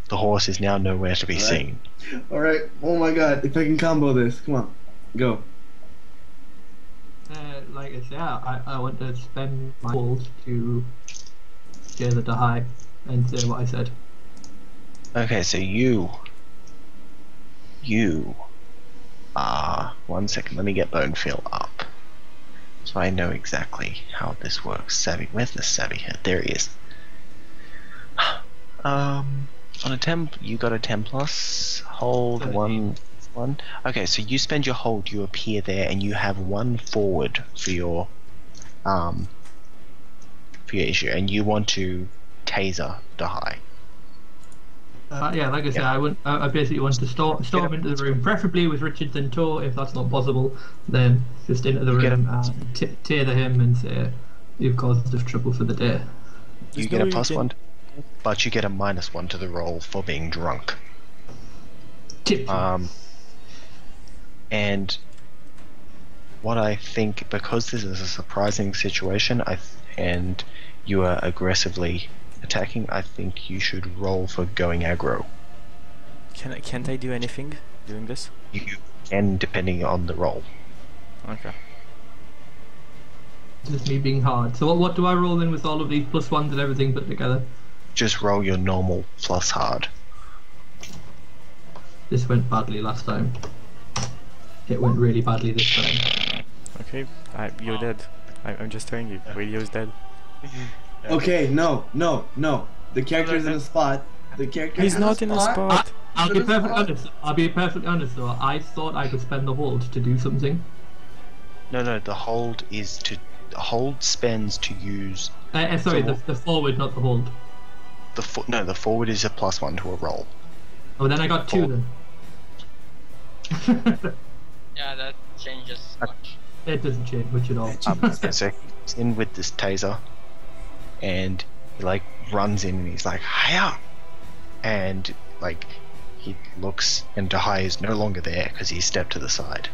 The horse is now nowhere to be seen. Alright. Oh my god, if I can combo this. Come on. Go. Like I said, I want to spend my gold to gather the high and say what I said. Okay, so you are... 1 second, let me get Bonefeel up. So I know exactly how this works. Savvy, where's the Savvy head? There he is. On a 10, you got a 10 plus. Hold 1. Okay, so you spend your hold, you appear there, and you have 1 forward for your issue, and you want to taser the high. Yeah, like I said, I basically want to storm into the room, preferably with Richards in tow. If that's not possible, then just into the room and taser him and say, "You've caused us trouble for the day." You get a +1, but you get a -1 to the roll for being drunk. And what I think, because this is a surprising situation, and you are aggressively attacking, I think you should roll for going aggro. Can't I do anything doing this? You can, depending on the roll. Okay. Just me being hard. So what do I roll in with all of these +1s and everything put together? Just roll your normal plus hard. This went badly last time. It went really badly this time. Okay, you're dead. I'm just telling you, Radio's dead. Okay, no. The character's in a spot. The character. He's not in a spot. I'll be perfectly honest though. I thought I could spend the hold to do something. No, the hold is to... Hold spends to use... sorry, the forward, not the hold. The forward is a +1 to a roll. Oh, then I got 2 then. Yeah, that changes much. It doesn't change much at all. So he's in with this taser, and he like runs in and he's like, "Hiya!" And like he looks, and Dahai is no longer there because he stepped to the side.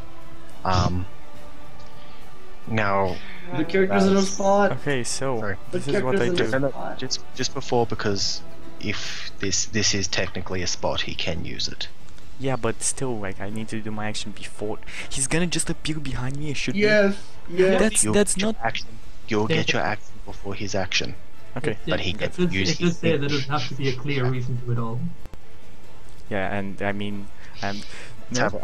Now The character's in a spot. Okay, so Sorry. this is what I do. No, just before, because if this is technically a spot, he can use it. Yeah, but still, like, I need to do my action before. He's gonna just appear behind me and shoot me. Yes. That's not action. You'll get your action before his action. okay. But he gets to use It does say there doesn't have to be a clear reason to it all. Yeah, and I mean, I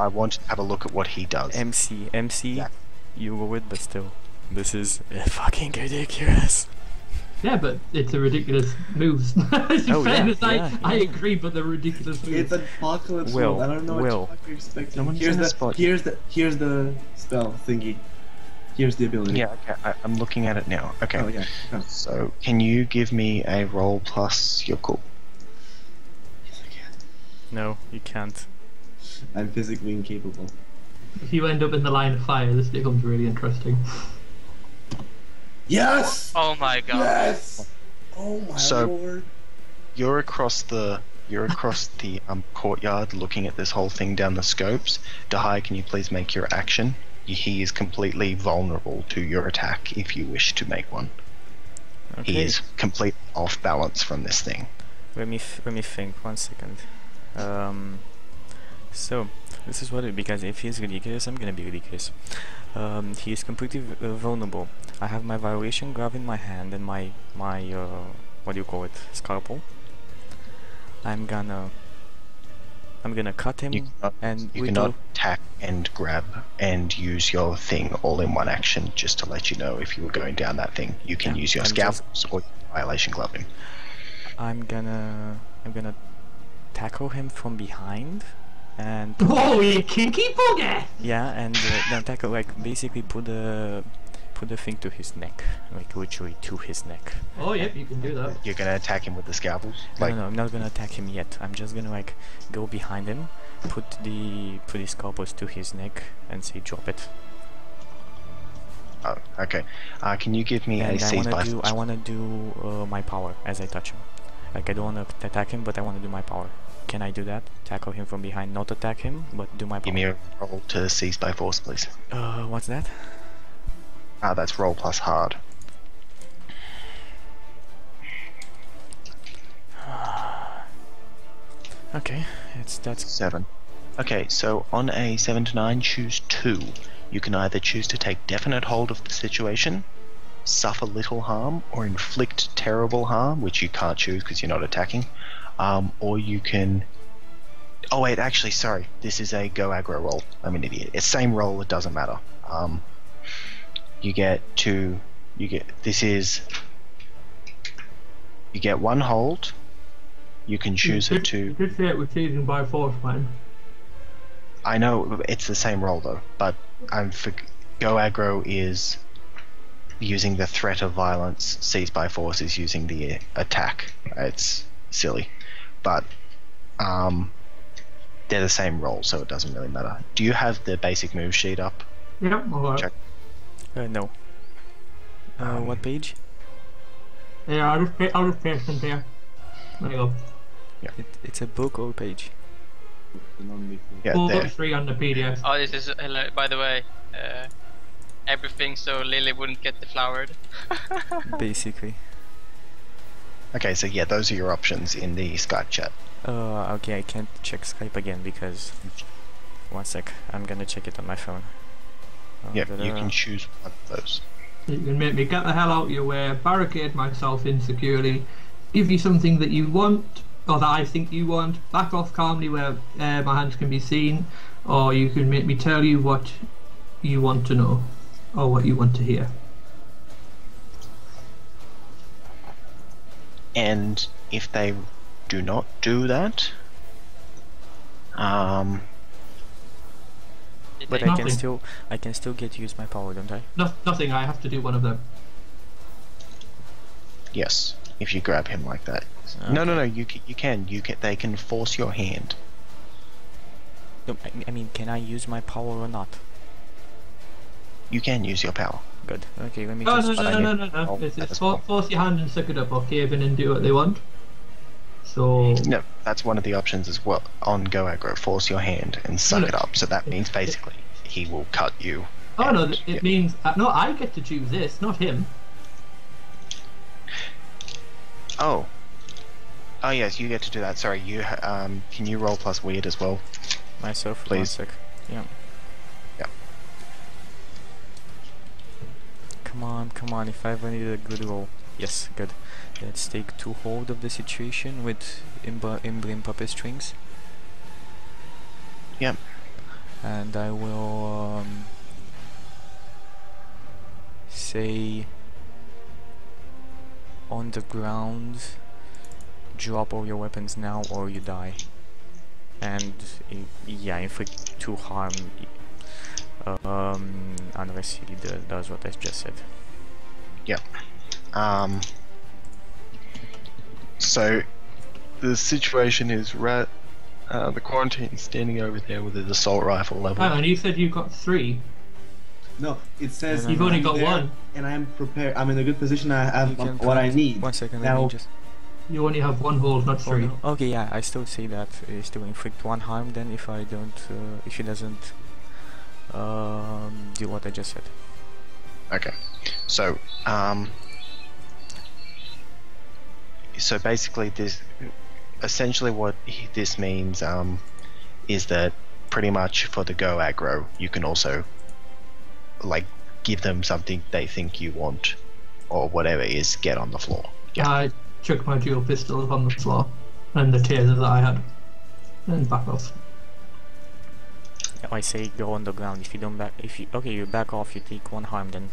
want to have a look at what he does. MC, Yeah. you go with, but still, this is fucking ridiculous. Yeah, but it's a ridiculous moves. Oh, yeah. I agree, but they're ridiculous moves. It's an apocalypse Will, world. I don't know Will. what you're expecting. Someone's in the spot. Here's the spell thingy. Here's the ability. Yeah, okay, I'm looking at it now. Okay. Oh yeah. Oh. So, can you give me a roll plus your cool? Yes, I can. No, you can't. I'm physically incapable. If you end up in the line of fire, this becomes really interesting. Yes. Oh my god. Yes. Oh my lord. You're across the courtyard looking at this whole thing down the scopes. Dahai, can you please make your action? He is completely vulnerable to your attack if you wish to make one. Okay. He is completely off balance from this thing. Let me think. 1 second. So this is what it, because if he's ridiculous, I'm gonna be ridiculous. He is completely vulnerable. I have my violation glove in my hand and my what do you call it? Scalpel. I'm gonna cut him You cannot attack and grab and use your thing all in one action. Just to let you know, if you were going down that thing, you can use your scalpels or your violation glove him. I'm gonna tackle him from behind and Oh, you kinky bugger! yeah, and then tackle, like, basically put the thing to his neck, like literally to his neck. Oh, yep, you can do that. You're gonna attack him with the scalpels. No, I'm not gonna attack him yet. I'm just gonna like go behind him, put the scalpels to his neck, and say drop it. Oh, okay. Can you give me And a seize by force? I wanna do my power as I touch him. Like, I don't wanna attack him, but I wanna do my power. Can I do that? Tackle him from behind, not attack him, but do my power. Give me a roll to seize by force, please. What's that? That's roll plus hard. Okay, that's 7. Okay, so on a 7 to 9, choose 2. You can either choose to take definite hold of the situation, suffer little harm, or inflict terrible harm, which you can't choose because you're not attacking. Or you can... Oh wait, actually, sorry. This is a go aggro roll. I'm an idiot. It's same roll, it doesn't matter. You get 2... This is... You get 1 hold. You can choose it to... You did say it was seizing by force, man. I know it's the same roll though, but go aggro is using the threat of violence. Seized by force is using the attack. It's silly, but they're the same roll, so it doesn't really matter. Do you have the basic move sheet up? Yeah, alright. Check. no. What page? Yeah, I'll just paste them there. There you go. It's a book or page? Yeah, Full there. 3 on the PDF. Oh, this is by the way, everything so Lily wouldn't get deflowered. Basically. Okay, so yeah, those are your options in the Skype chat. Okay, I can't check Skype again because... One sec, I'm gonna check it on my phone. Yeah, you can choose one of those. You can make me get the hell out of your way, barricade myself insecurely, give you something that you want, or that I think you want, back off calmly where my hands can be seen, or you can make me tell you what you want to know, or what you want to hear. And if they do not do that, but Nothing. I can still get to use my power, don't I? Nothing, I have to do one of them. yes, if you grab him like that. Okay. No, you can. They can force your hand. No, I mean, can I use my power or not? You can use your power. Good. Okay, let me No, just... no. It's that's force your hand and suck it up, or cave in and do what they want. So... No, that's one of the options as well. On go aggro, force your hand and suck No. it up. So that means basically he will cut you. Oh no, and- it means... no, I get to choose this, not him. Oh. Oh yes, you get to do that. Sorry, you can you roll plus weird as well? Myself, Please. 1 sec. Yeah. Yeah. Come on, if I ever need a good roll. Yes, good. Let's take 2 hold of the situation with Imbrine puppet strings. Yep. And I will say on the ground, drop all your weapons now or you die. And inflict 2 harm unless he does what I just said. Yep. So the situation is the quarantine's standing over there with his assault rifle level. Hang on, you said you got 3. No, it says No, You've only I'm got there 1. and I'm prepared. I'm in a good position. I You have can what I count. need. 1 second, let Now, me just... You only have 1 hold, not 3. Okay, yeah, I still say that still inflict 1 harm then if I don't, if he doesn't do what I just said. Okay. So so basically this essentially what this means is that pretty much for the go aggro you can also like give them something they think you want or whatever is get on the floor. Yeah. I chuck my dual pistols on the floor and the taser that I had and back off. I say go on the ground. If you don't you back off, you take 1 harm then.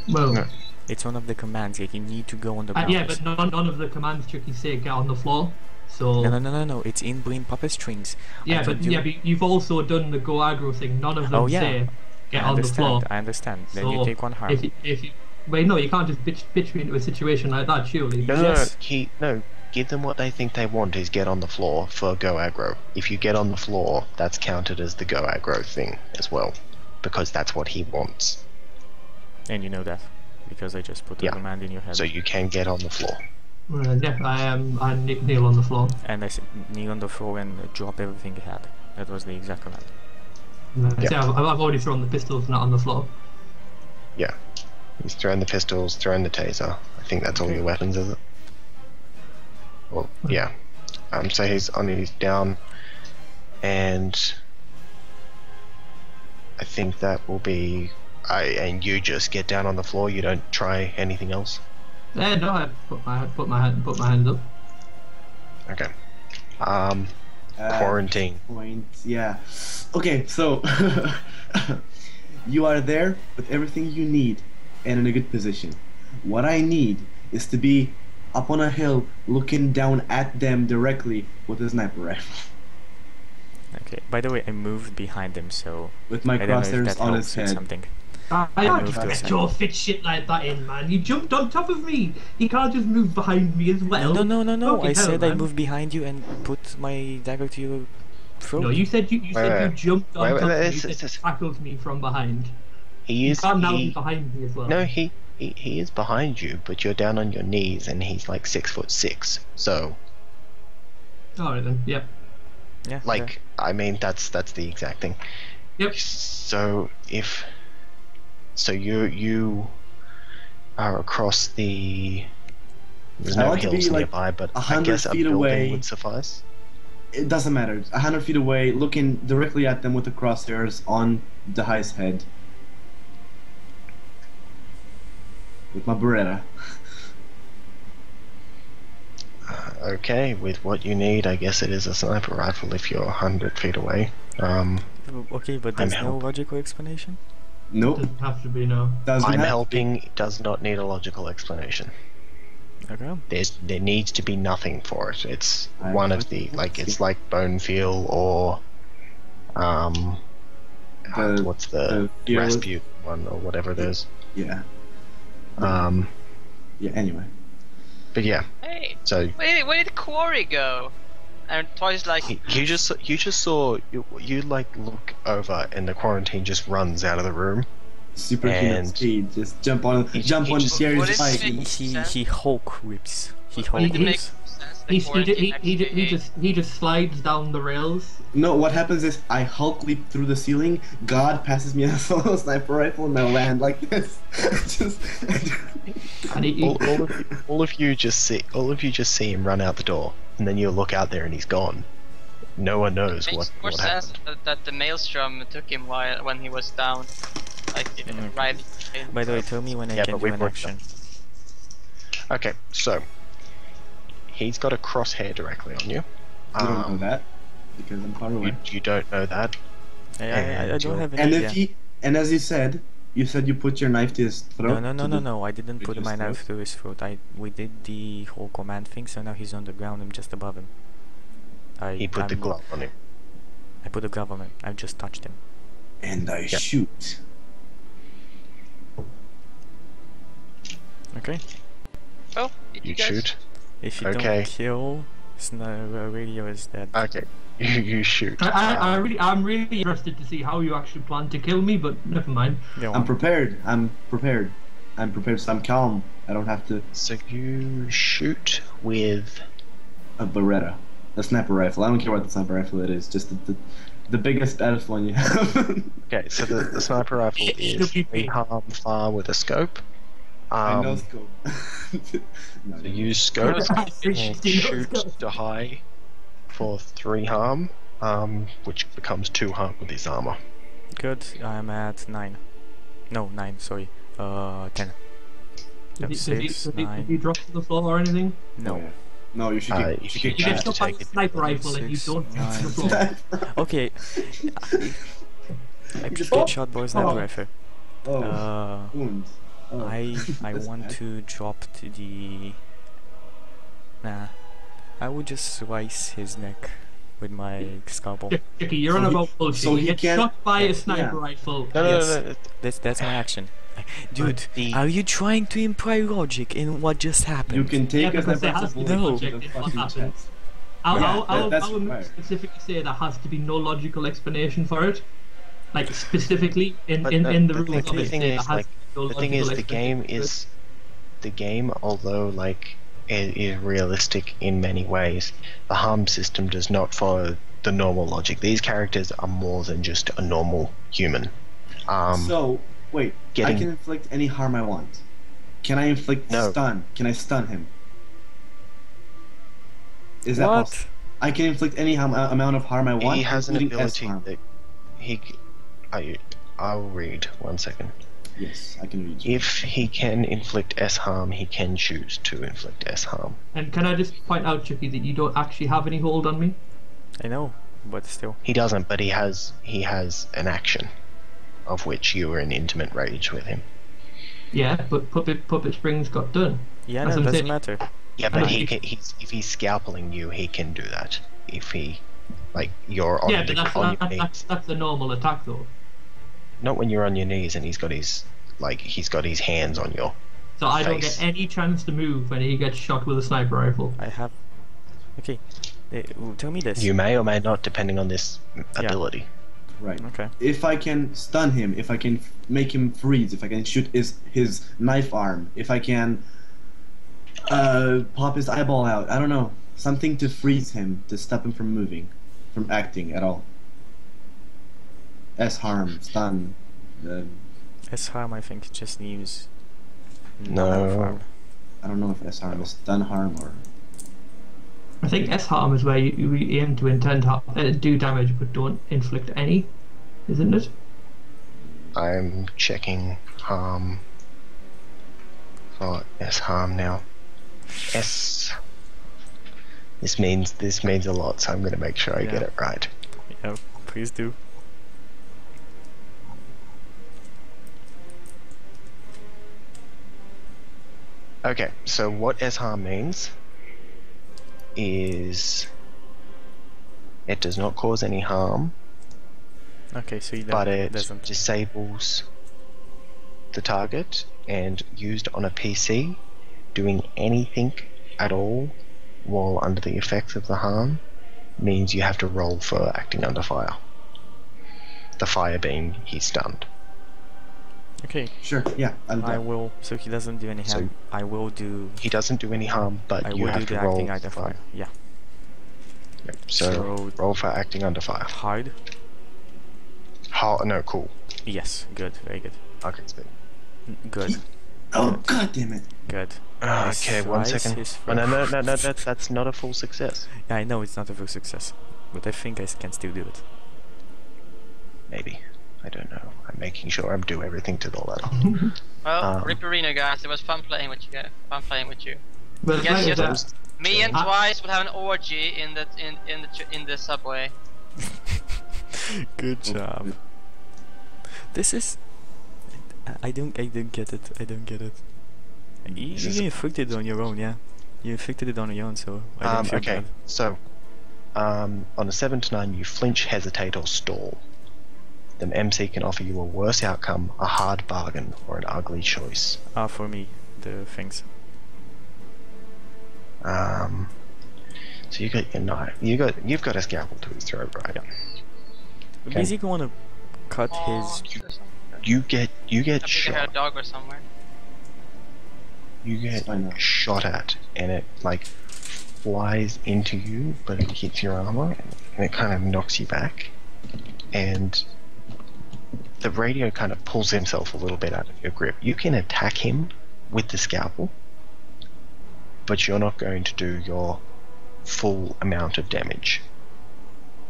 Well, No. It's one of the commands, like you need to go on the ground. yeah, but none of the commands Chucky say get on the floor. So No, it's in Brain Puppet Strings. yeah, but you've also done the go aggro thing. None of them say get on the floor. I understand. Then So you take 1 harm. if you wait, no, you can't just bitch me into a situation like that, surely. Yes. No, give them what they think they want is get on the floor for go aggro. If you get on the floor, that's counted as the go aggro thing as well, because that's what he wants. And you know that because I just put the Yeah. command in your head. So you can get on the floor. Yeah, I kneel on the floor. And I said kneel on the floor and drop everything you had. That was the exact command. Yeah, I've already thrown the pistols, not on the floor. Yeah. He's throwing the pistols, throwing the taser. I think that's all your weapons, is it? Well, yeah. So he's on his down, and I think that will be. And you just get down on the floor. You don't try anything else. No, I put my hands up. Okay. Quarantine. Points. Yeah. Okay, so you are there with everything you need and in a good position. What I need is to be up on a hill looking down at them directly with a sniper rifle. Okay. By the way, I moved behind him, so With my I don't know if crosshairs that on helps his with head. something. I moved can't to just the get side. your fit shit like that in, man. You jumped on top of me. You can't just move behind me as well. No. Fucking I hell, said I man. moved behind you and put my dagger to your throat. No, you said you jumped on top of me. You said it's- tackled me from behind. He You is. can't now be behind me as well. No, he is behind you, but you're down on your knees, and he's like 6'6". So, Alright then. Yep. Yeah. like, I mean, that's the exact thing. Yep. So you are across the. There's I no want to be, hills like, nearby, but I 100 guess a feet building away. would suffice. It doesn't matter. 100 feet away, looking directly at them with the crosshairs on Dahai's head. With my Beretta. Okay, with what you need, I guess it is a sniper rifle if you're 100 feet away. Okay, but I'm there's no help. logical explanation. Nope. Doesn't have to be no. Doesn't I'm have to be. helping does not need a logical explanation. Okay. There needs to be nothing for it. It's I one of put- the it's like bone feel or what's the fearless- Rasputin one or whatever it is. Yeah. Yeah, anyway. but yeah. Hey, So where did Quarry go? And Toy's like, you just saw you like look over and the quarantine just runs out of the room. Superhuman And- speed. Just jump on He Gary's What bike. is it? He Hulk whips. He Hulk it makes whips. sense. The quarantine actually- He just slides down the rails. No, what happens is I Hulk leap through the ceiling. God passes me a solo sniper rifle and I land like this. Just And he all of you just see him run out the door, and then you look out there and he's gone. No one knows Makes what more happened. sense that the maelstrom took him when he was down, like riding. By the way, tell me when I Yeah, can but do we've an worked action. Okay, so he's got a crosshair directly on you. I don't know that because I'm far away. You don't know that. I And don't have any And idea. and as you said you put your knife to his throat. No, I didn't put his my knife throat? through his throat. We did the whole command thing, so now he's on the ground. I'm just above him. He put the glove on him. I put the glove on him. I've just touched him. And I shoot. Okay. Oh, did You guys? shoot. If you Okay. don't kill, radio is dead. Okay, you shoot. I'm really interested to see how you actually plan to kill me, but never mind. Go I'm on. prepared. So I'm calm. I don't have to So you shoot with. a Beretta. A sniper rifle. I don't care what the sniper rifle it is, just the biggest, baddest one you have. Okay, so the sniper rifle is WP. 3 harm far with a scope. I know scope. No, So use scope and Do you know shoot scope? to high for 3 harm, which becomes 2 harm with his armor. Good. I'm at 9. No, 9. Sorry. 10. Did he, 6, did he 9. drop to the floor or anything? No. No, you should You kick. should You choose get to stuck by take a it. sniper rifle and you 6, don't drop to the 9. floor. Okay. I Just- get shot by a sniper Oh. rifle. Oh, wounds. Oh. I That's want bad. to drop to the. Nah. I would just slice his neck with my scalpel. Chicky, you're on So he- about bullshit. so you he get can't- shot by a sniper yeah. rifle. No, Yes. no. That's my action. Dude, the- are you trying to imply logic in what just happened? You can take Yeah, a because sniper there has to rifle be No. logic to the in what fucking happens. chest. That's I'll required. specifically say there has to be no logical explanation for it. Like specifically in But the the rules of thing it, say there is, has like, to be no The thing is, logical the game explanation is the game, although like it is realistic in many ways. The harm system does not follow the normal logic. These characters are more than just a normal human. So, wait, getting- I can inflict any harm I want. Can I inflict No. stun? Can I stun him? Is that What? possible? I can inflict any amount of harm I want, He has an including S ability harm. that I'll read 1 second. Yes, I can read you. If he can inflict S harm, he can choose to inflict S harm. And can I just point out, Chucky, that you don't actually have any hold on me? I know, but still. He doesn't, but he has an action, of which you were in intimate rage with him. Yeah, but puppet springs got done. Yeah, As no, I'm doesn't saying- matter. Yeah, but he- if he's scalping you, he can do that. If he, like, you're on, Yeah, but on your knees. that's the normal attack though. Not when you're on your knees and he's got his hands on your So I don't face. get any chance to move when he gets shot with a sniper rifle. I have. Okay, tell me this. You may or may not, depending on this ability. Right. Okay. If I can stun him, if I can make him freeze, if I can shoot his knife arm, if I can pop his eyeball out, I don't know. Something to freeze him, to stop him from moving, from acting at all. S harm, stun. S harm, I think, just needs. No. harm. I don't know if S harm is stun harm or. I think S harm is where you aim to do damage but don't inflict any, isn't it? I'm checking harm for S harm now. S. This means a lot, so I'm going to make sure I get it right. Yeah, please do. Okay, so what S harm means is it does not cause any harm, Okay, so he but it doesn't. disables the target, and used on a PC, doing anything at all while under the effects of the harm means you have to roll for acting under fire. The fire being he's stunned. Okay, Sure, yeah, I'll do I that. will. So he doesn't do any harm. I will do. He doesn't do any harm, but I you will have do to the roll acting under for fire. Yeah. Yep. So roll for acting under fire. Hard. No, cool. Yes. Good. Very good. Okay, speak. Good. Oh, god damn it. Good. Okay, 1 Slice second. his Oh, no, throat. that's not a full success. Yeah, I know it's not a full success, but I think I can still do it. Maybe. I don't know. I'm making sure I'm doing everything to the letter. Well, Ripperino guys, it was fun playing with you. Fun playing with you. But Yes, like yes. that, Me and Twice would have an orgy in the subway. Good job. This is. I don't get it. I don't get it. You inflicted it on your own, yeah. You inflicted it on your own, so I don't feel Okay, bad. so on a 7 to 9, you flinch, hesitate, or stall. The MC can offer you a worse outcome, a hard bargain, or an ugly choice. For me, the things. So you got your knife. You've got a scalpel to his throat, right? Okay. Basically, want to cut his. You get I think I heard a shot. dog or somewhere. You get I know. shot at, and it like flies into you, but it hits your armor, and it kind of knocks you back. And the radio kind of pulls himself a little bit out of your grip. You can attack him with the scalpel, but you're not going to do your full amount of damage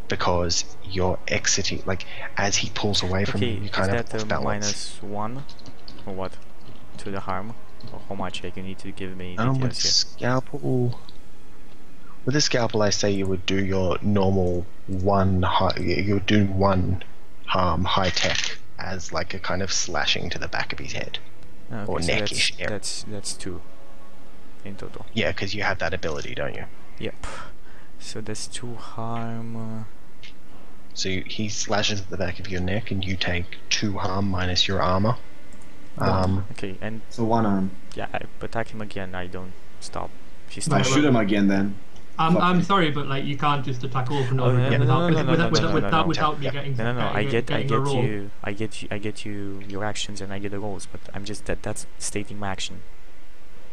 because you're exiting. Like as he pulls away from Okay, you, you is kind of that off balance. -1 or what to the harm? Or how much you need to give me details With here? scalpel. With a scalpel, I say you would do your normal you would do 1 harm high tech as like a kind of slashing to the back of his head. Okay, or so neckish area. that's 2 in total. Yeah, because you have that ability, don't you? Yep. So that's 2 harm. So he slashes at the back of your neck, and you take 2 harm minus your armor. Okay, and So 1 arm. yeah, I attack him again. I don't stop. She's I Right, shoot him again then. I'm Fuck. sorry, but like you can't just attack over and Oh, over no, again no, no, no, no, no, no, no, without me yeah. getting. No, I get getting a roll. I get you your actions and I get the rolls, but I'm just that's stating my action.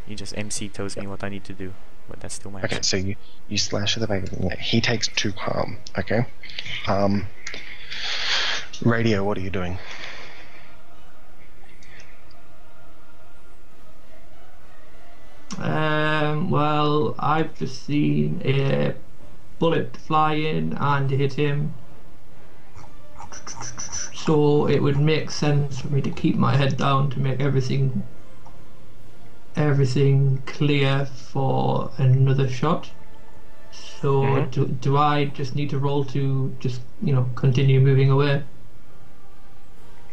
You just MC tells me what I need to do, but that's still my Okay, action. so you slash at the back of the neck. He takes 2 harm. Okay. Radio, what are you doing? Well, I've just seen a bullet fly in and hit him. So it would make sense for me to keep my head down to make everything clear for another shot. So do I just need to roll to just continue moving away?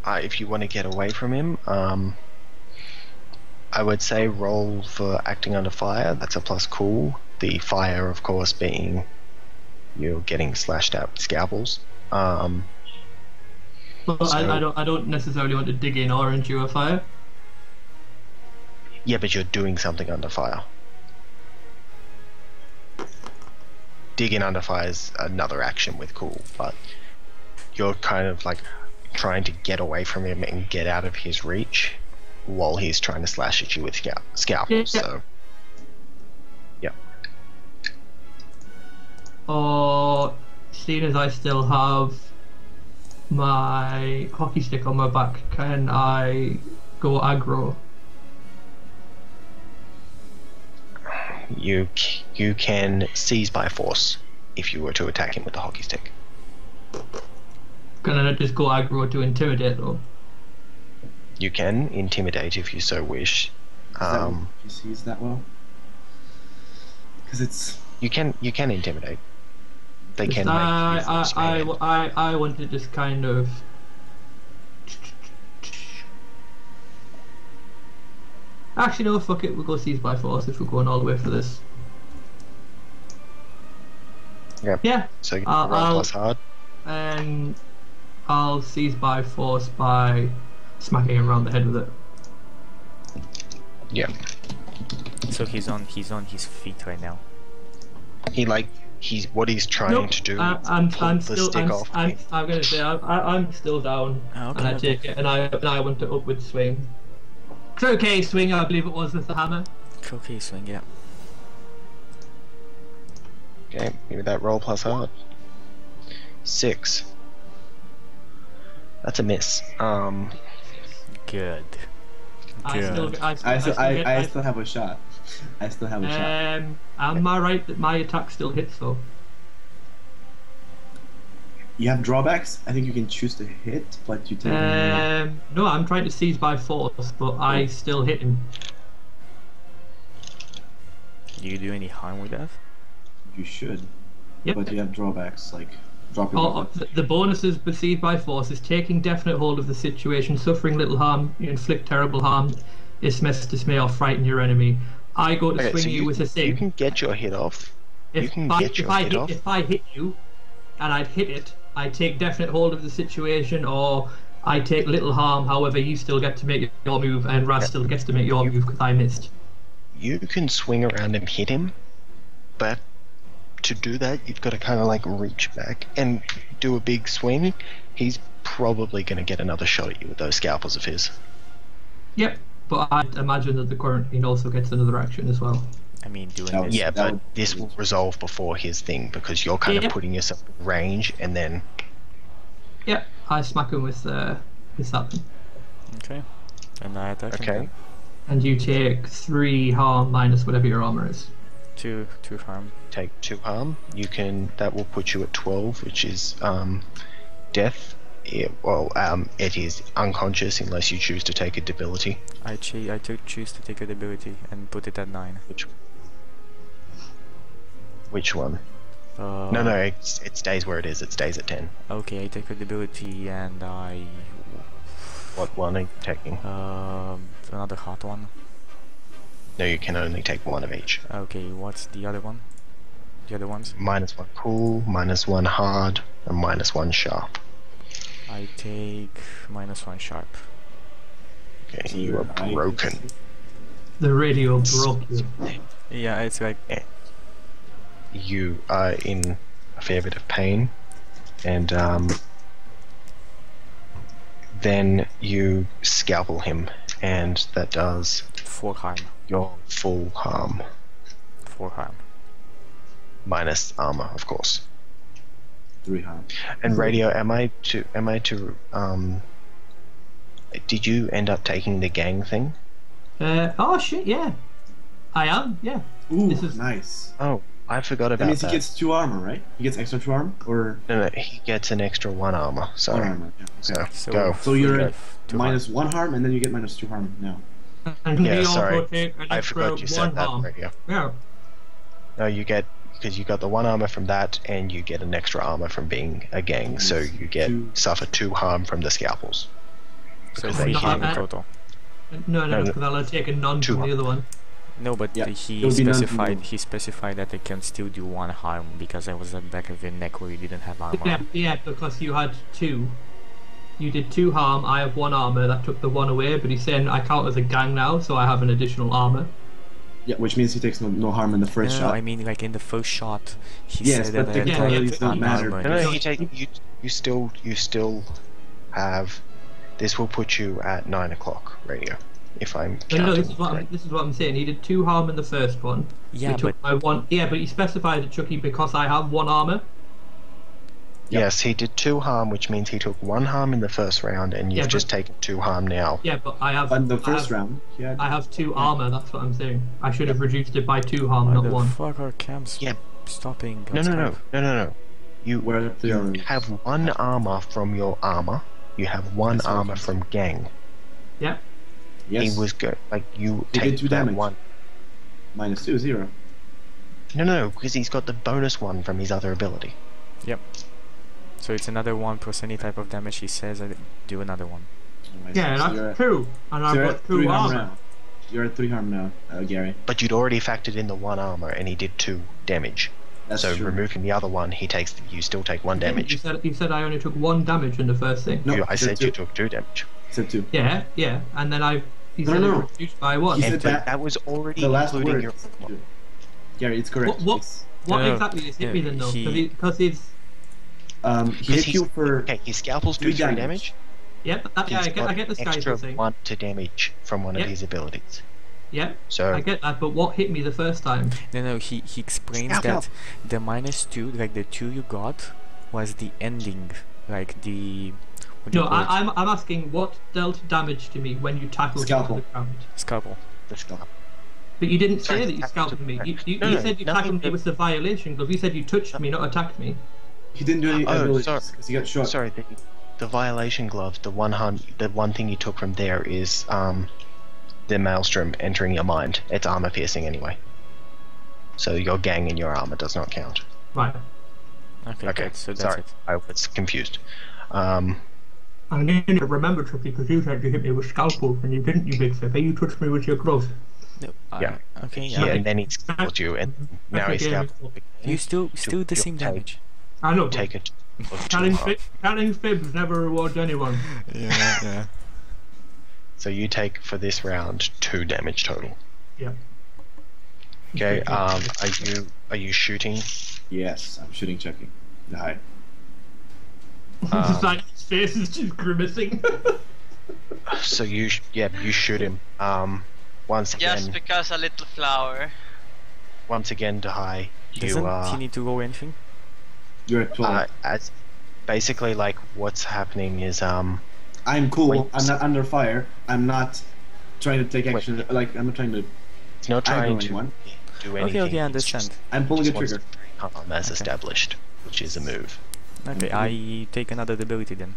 If you want to get away from him, I would say roll for acting under fire. That's a plus cool. The fire, of course, being you're getting slashed out with scalpels. Well, I don't necessarily want to dig in or endure a fire. Yeah, but you're doing something under fire. Digging under fire is another action with cool, but you're kind of like trying to get away from him and get out of his reach while he's trying to slash at you with scalpels. Yeah. So, yeah. Or seeing as I still have my hockey stick on my back, can I go aggro? You can seize by force if you were to attack him with the hockey stick. Can I not just go aggro to intimidate though? You can intimidate if you so wish. You seize that well? Because it's... You can intimidate. They can make you force command. I want to just kind of... Actually, no, fuck it, we'll go seize by force if we're going all the way for this. Yep. Yeah. So you can roll plus hard. And I'll seize by force by smacking him around the head with it. Yeah. So he's on his feet right now. What he's trying to do. I'm still stick off. I'm gonna say I'm still down, Okay, and I take it, and I want to upward swing. Croquet swing, I believe it was with the hammer. Croquet swing, yeah. Okay, give me that roll plus hard. 6. That's a miss. Good. I still have a shot. I still have a shot. Am I right that my attack still hits though? You have drawbacks. I think you can choose to hit, but you take. No, I'm trying to seize by force, but I still hit him. Do you do any harm with that? You should. Yep. But you have drawbacks, like dropping. The bonuses perceived by force is taking definite hold of the situation, suffering little harm, you inflict terrible harm, dismiss, dismay, or frighten your enemy. I go to swing you with a thing. You can get your hit off. If I hit you, and I'd hit it, I take definite hold of the situation, or I take little harm. However, you still get to make your move, and Raz still gets to make your move because I missed. You can swing around and hit him, but to do that, you've got to kind of like reach back and do a big swing. He's probably going to get another shot at you with those scalpels of his. Yep, but I'd imagine that the quarantine also gets another action as well. I mean, doing That this. was- Yeah, but this will resolve before his thing because you're kind of putting yourself in range and then... Yep, I smack him with that thing. Okay. And I attack him. Okay. then. And you take 3 harm minus whatever your armor is. 2 harm. Take 2 harm. That will put you at 12, which is death. It is unconscious unless you choose to take a debility. I choose to take a debility and put it at 9. Which one? No, it stays where it is. It stays at 10. Okay, I take a debility and I... What one are you taking? Another hot one. No, you can only take 1 of each. Okay, what's the other one? The other ones? -1 cool, -1 hard, and -1 sharp. I take -1 sharp. Okay, So you are I- broken. The radio broke you. Yeah, it's like... You are in a fair bit of pain, and then you scalpel him, and that does 4 harm. your full harm, 4 harm. minus armor, of course. 3 harm. And radio, am I to did you end up taking the gang thing? Oh shit, yeah. I am, yeah. Ooh, This is- nice. Oh, I forgot That about means that. he gets 2 armor, right? He gets extra 2 armor, or No, he gets an extra 1 armor. 1 Sorry. armor. Yeah. Okay. So, So, go. So you're at to minus 1 harm, and then you get minus 2 harm now. And Yeah, he also sorry. take an I extra forgot you 1 said that harm. right here. Yeah. No, you get, because you got the 1 armor from that, and you get an extra armor from being a gang, so you get suffer 2 harm from the scalpels. So Because 3 they harm in heal. total. No, because I'll take a none 2 from the harm. other one. No, but Yeah, he it would be none from specified you. he specified that I can still do 1 harm because I was at the back of your neck where you didn't have armor. Yeah, because you had 2. You did 2 harm, I have 1 armor, that took the 1 away, but he's saying I count as a gang now, so I have an additional armor. Yeah, which means he takes no harm in the first No, shot. I mean like in the first shot, he Yes, said but that I had technicalities don't 1 matter. armor. No, No, he take you still have. This will put you at 9 o'clock radio. If I'm counting. No, this is what I'm saying. He did 2 harm in the first one. Yeah, He took my 1. Yeah, but he specified it, Chucky, because I have 1 armor. Yep. Yes, he did 2 harm, which means he took 1 harm in the first round, and you've Yeah, just taken 2 harm now. Yeah, but I have. But the I first have, round, he had I have 2 armor. That's what I'm saying. I should have reduced it by 2 harm, Why not the 1. fuck are cams Yeah. stopping? No. You where the have 1 armor from your armor. You have 1 That's what armor I'm from gang. Yeah. Yes. He was good. Like you He take did 2 that damage. 1. Minus 2, 0. No, because he's got the bonus 1 from his other ability. Yep. So it's another 1 plus any type of damage he says, I do another 1. Yeah, so you're that's at, 2. And so I've you're got at 2 3 harm armor. now. You're at 3 harm now, Gary. But you'd already factored in the 1 armor, and he did 2 damage. That's so true. removing the other 1, you still take 1 damage. You said I only took 1 damage in the first thing. No, I he said two. you took 2 damage. He said 2. Yeah, and then he No, said no. it reduced by 1. He said And that was already The last including word. your. Gary, it's correct. What No, exactly is hit me then though? he- Because he's He hit you for Okay, his scalpels do 3 3 damage. damage. yep. Yeah, He's I got get the Sky's extra thing. 1 to damage from one Yep. of his abilities. Yep. So I get that, but what hit me the first time? No, he explains Scalp. that the minus 2, like the 2 you got, was the ending, like the... what do you No, call it? I'm asking what dealt damage to me when you tackled me to Scalpel. the ground. Scalpel. the scalp. But you didn't Sorry, say that you tackled scalped me. You No, said you nothing tackled me that- with the violation glove. You said you touched me, not attacked me. he didn't do any Oh, abilities sorry. because he got shot. Sorry, the violation glove. The one thing you took from there is the maelstrom entering your mind. It's armor piercing anyway. So your gang and your armor does not count. Right. Okay, Okay, good, so that's sorry, it. I was confused. I need to remember, Chucky, because you said you hit me with scalpel, and you didn't, you big flipper. You touched me with your glove. No, Yeah. Okay, Yeah, yeah. and then he scalped you, and now he's Okay, scalped. You still the you'll same take- damage. I know. Take it. of 2 Telling, harm. telling fibs never rewards anyone. Yeah. So you take for this round 2 damage total. Yeah. Okay. Are you shooting? Yes, I'm shooting Chucky. Hi. It's like his face is just grimacing. So you shoot him. Once Just again, because a little flower. Dahai, you Doesn't he need to roll anything? You're at 12. as basically like what's happening is I'm cool. wait. I'm not under fire. I'm not trying to take action. Like, I'm not trying to... he's not trying to anyone. do anything. Okay, I he's understand. just- I'm pulling a just wants trigger. to bring harm as Okay. established, which is a move. Okay, I take another ability then.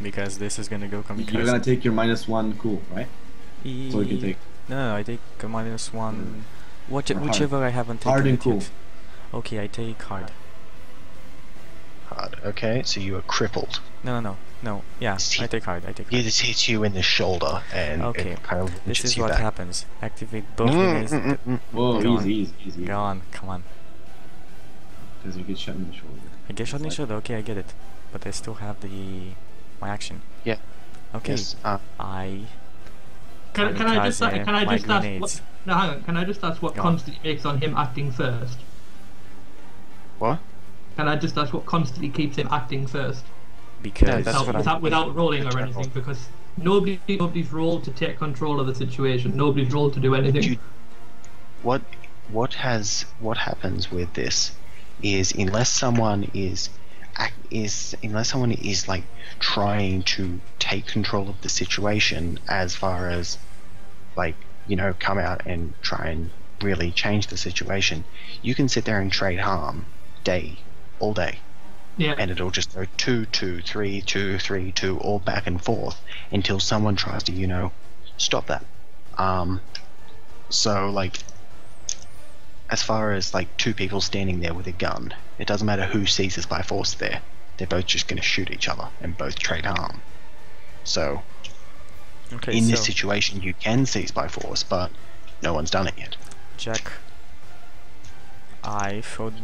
Because this is gonna go kamikaze. You're gonna take your -1 cool, right? So you can take... No, I take a -1. Or hard. Whichever I haven't taken Hard and it cool. yet. Okay, I take hard. Hard. Okay, so you are crippled. No. Yeah, I take hard. I take hard. This hits you in the shoulder, and Okay, it kind of This launches is you what back. happens. Activate both grenades. Whoa, Go on. easy. Go on, come on. Because you get shot in the shoulder. I get shot in the It's like- shoulder. Okay, I get it. But I still have my action. Yeah. Okay. Yes. I Can I just kamikaze can I my just ask grenades. what, no, hang on, can I just ask what Go on. constantly makes on him acting first? What? Can I just ask what constantly keeps him acting first? Because that's what I'm- Without rolling or General. anything, because nobody's rolled to take control of the situation. Nobody's rolled to do anything. You- what happens with this is unless someone is like trying to take control of the situation, as far as like come out and try and really change the situation. You can sit there and trade harm all day, Yeah. and it'll just go 2, 2, 3, 2, 3, 2, all back and forth until someone tries to, stop that. So like, as far as like two people standing there with a gun, it doesn't matter who seizes by force there. They're both just going to shoot each other and both trade harm. So, Okay, in so this situation, you can seize by force, but no one's done it yet. Jack, I throwed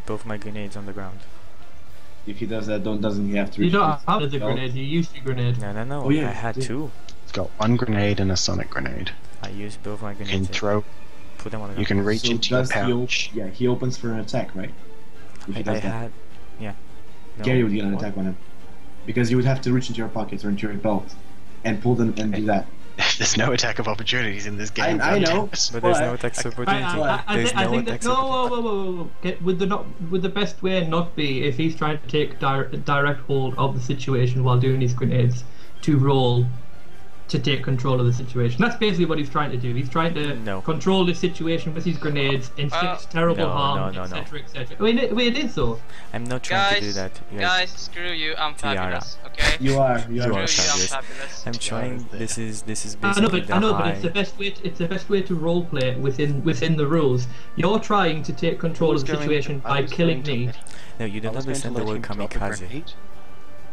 both my grenades on the ground. If he does that, doesn't he have to? You reach don't his have the belt? grenade. You used the grenade. No. Oh, yeah, I had yeah. 2. It's got one grenade and a sonic grenade. I used both my You grenades. can and throw. put them on the You ground. can reach So into your does pouch. he opens for an attack, right? If he I does that. had, yeah. No, Gary would get an what? attack on him. Because you would have to reach into your pockets or into your belt and pull them and do that. There's no attack of opportunities in this game. I know. goddammit. But there's But- no attack I, opportunity. I There's no think attack that, no, opportunity. whoa. Would the best way not be if he's trying to take direct hold of the situation while doing his grenades to roll to take control of the situation? That's basically what he's trying to do. He's trying to No. control the situation with his grenades, inflict terrible No, harm, no. etc., etc. I mean, it is so. I'm not trying to do Guys, that. guys, screw you, I'm fabulous, okay? You are. You Screw are you, I'm fabulous. fabulous. I'm trying. This is I know, basically but the it's the high. best way. It's the best way to roleplay within the rules. You're trying to take control of the situation by killing me. No, you don't understand the word kamikaze.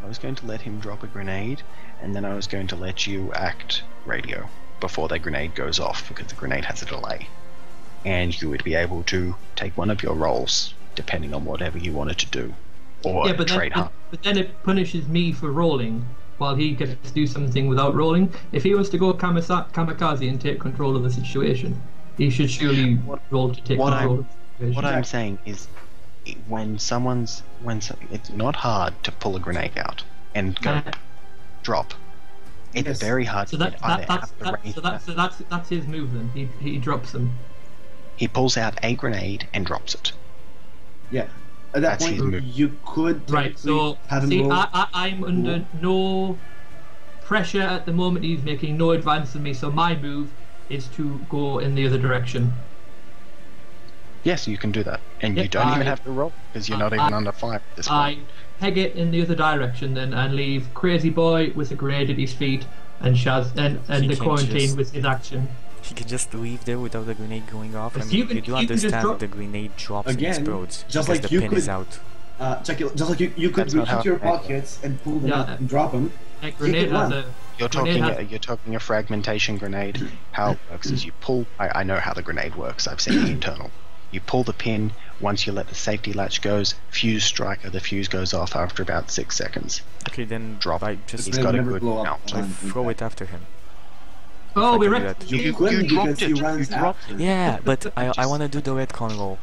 I was going to let him drop a grenade, and then I was going to let you act radio before that grenade goes off, because the grenade has a delay. And you would be able to take one of your rolls, depending on whatever you wanted to do, or Yeah, but trade then, harm. but then it punishes me for rolling while he gets to do something without rolling. If he wants to go kamikaze and take control of the situation, he should surely roll to take what control of the situation. What I'm saying is, it's not hard to pull a grenade out and go drop. It's Yes. very hard So to get either have the range. that's his move then. He drops them. He pulls out a grenade and drops it. Yeah. At that That's his point, move. you could Right. So have him see, roll. I'm under no pressure at the moment. He's making no advance on me. So my move is to go in the other direction. Yes, you can do that, and you Yep, don't even I- have to roll because you're not even under fire at this I point. peg it in the other direction then and leave Crazy Boy with a grenade at his feet and Shaz and He the can quarantine just- with his action. He can just leave there without the grenade going off. I Yes, mean, you can- you do you can just understand drop- the grenade drops Again, and explodes just because like the you pin is could- out. Check it. Just like you could That's not reach how into your it works. pockets and pull them Yeah. out and drop them. A grenade can has run. a You're grenade talking. has- You're talking a fragmentation grenade. How it works is you pull. I know how the grenade works. I've seen the internal. You pull the pin. Once you let the safety latch goes, fuse striker. The fuse goes off after about 6 seconds. Okay, then Drop. I just He's They'll got a never good blow up mount. I on throw impact. it after him. Oh, I we can do wrecked. that. You couldn't dropped because it. he runs You out. dropped it. Yeah, but I want to do the retcon roll.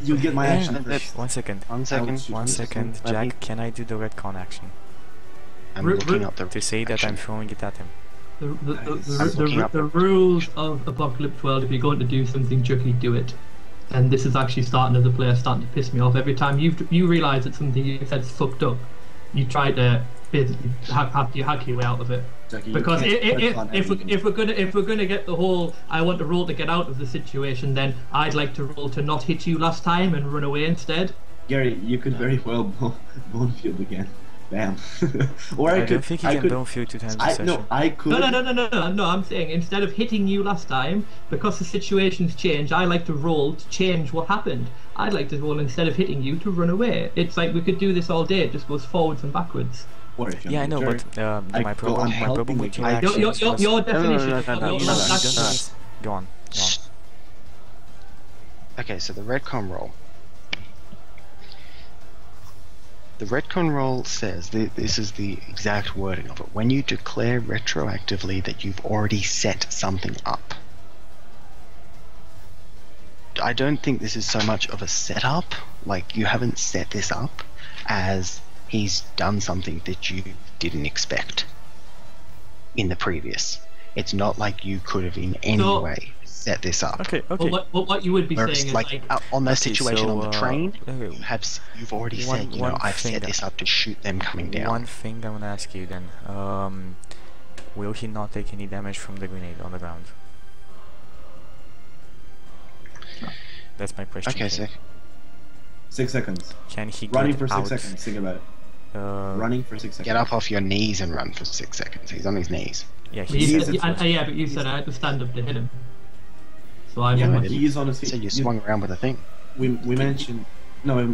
You get my Yeah, action that- first. One second. One second. shoot. One second. Let me- Jack, can I do the retcon action? I'm Ru- looking ru- up the. To say that action. I'm throwing it at him. The, the, the, I'm the, looking the, up the the- rules of Apocalypse World, if you're going to do something, Chucky, do it. And this is actually starting as a player starting to piss me off. Every time you realise that something you said's fucked up, you try to basically hack your way out of it. Jackie, you Because can't retcon everything. if we're gonna get the whole I want to roll to get out of the situation, then I'd like to roll to not hit you last time and run away instead. Gary, you could very well bone field again. Bam. Or I could. don't think he I can could. bone field 2 times a session. No, I could. No. I'm saying instead of hitting you last time, because the situation's changed, I like to roll to change what happened. I'd like to roll instead of hitting you to run away. It's like we could do this all day. It just goes forwards and backwards. Or if you're Yeah, I know, military. but I my go on problem helping with the your character. actions was... Your definition. no, of- no, your- no, your- no, that's- no. Go on. Okay, so the retcon roll. The retcon roll says, this is the exact wording of it, when you declare retroactively that you've already set something up. I don't think this is so much of a setup, like you haven't set this up, as he's done something that you didn't expect in the previous. It's not like you could have in any So- way set this up. Okay, Well, okay. what you would be Whereas, saying is like, on the Okay, situation so, on the train, okay, you've already one- said, one I've thing set that- this up to shoot them coming down. One thing I want to ask you then. Will he not take any damage from the grenade on the ground? That's my question. Okay, here. so 6 seconds. Can he Running get for 6 out? seconds. Think about it. Running for 6 seconds. get up off your knees and run for 6 seconds. He's on his knees. Yeah, But he you said said, yeah, but you said I had to stand up to hit him. So I'm Yeah, I but didn't. he is on his feet. So you swung around with a thing. We mentioned. No,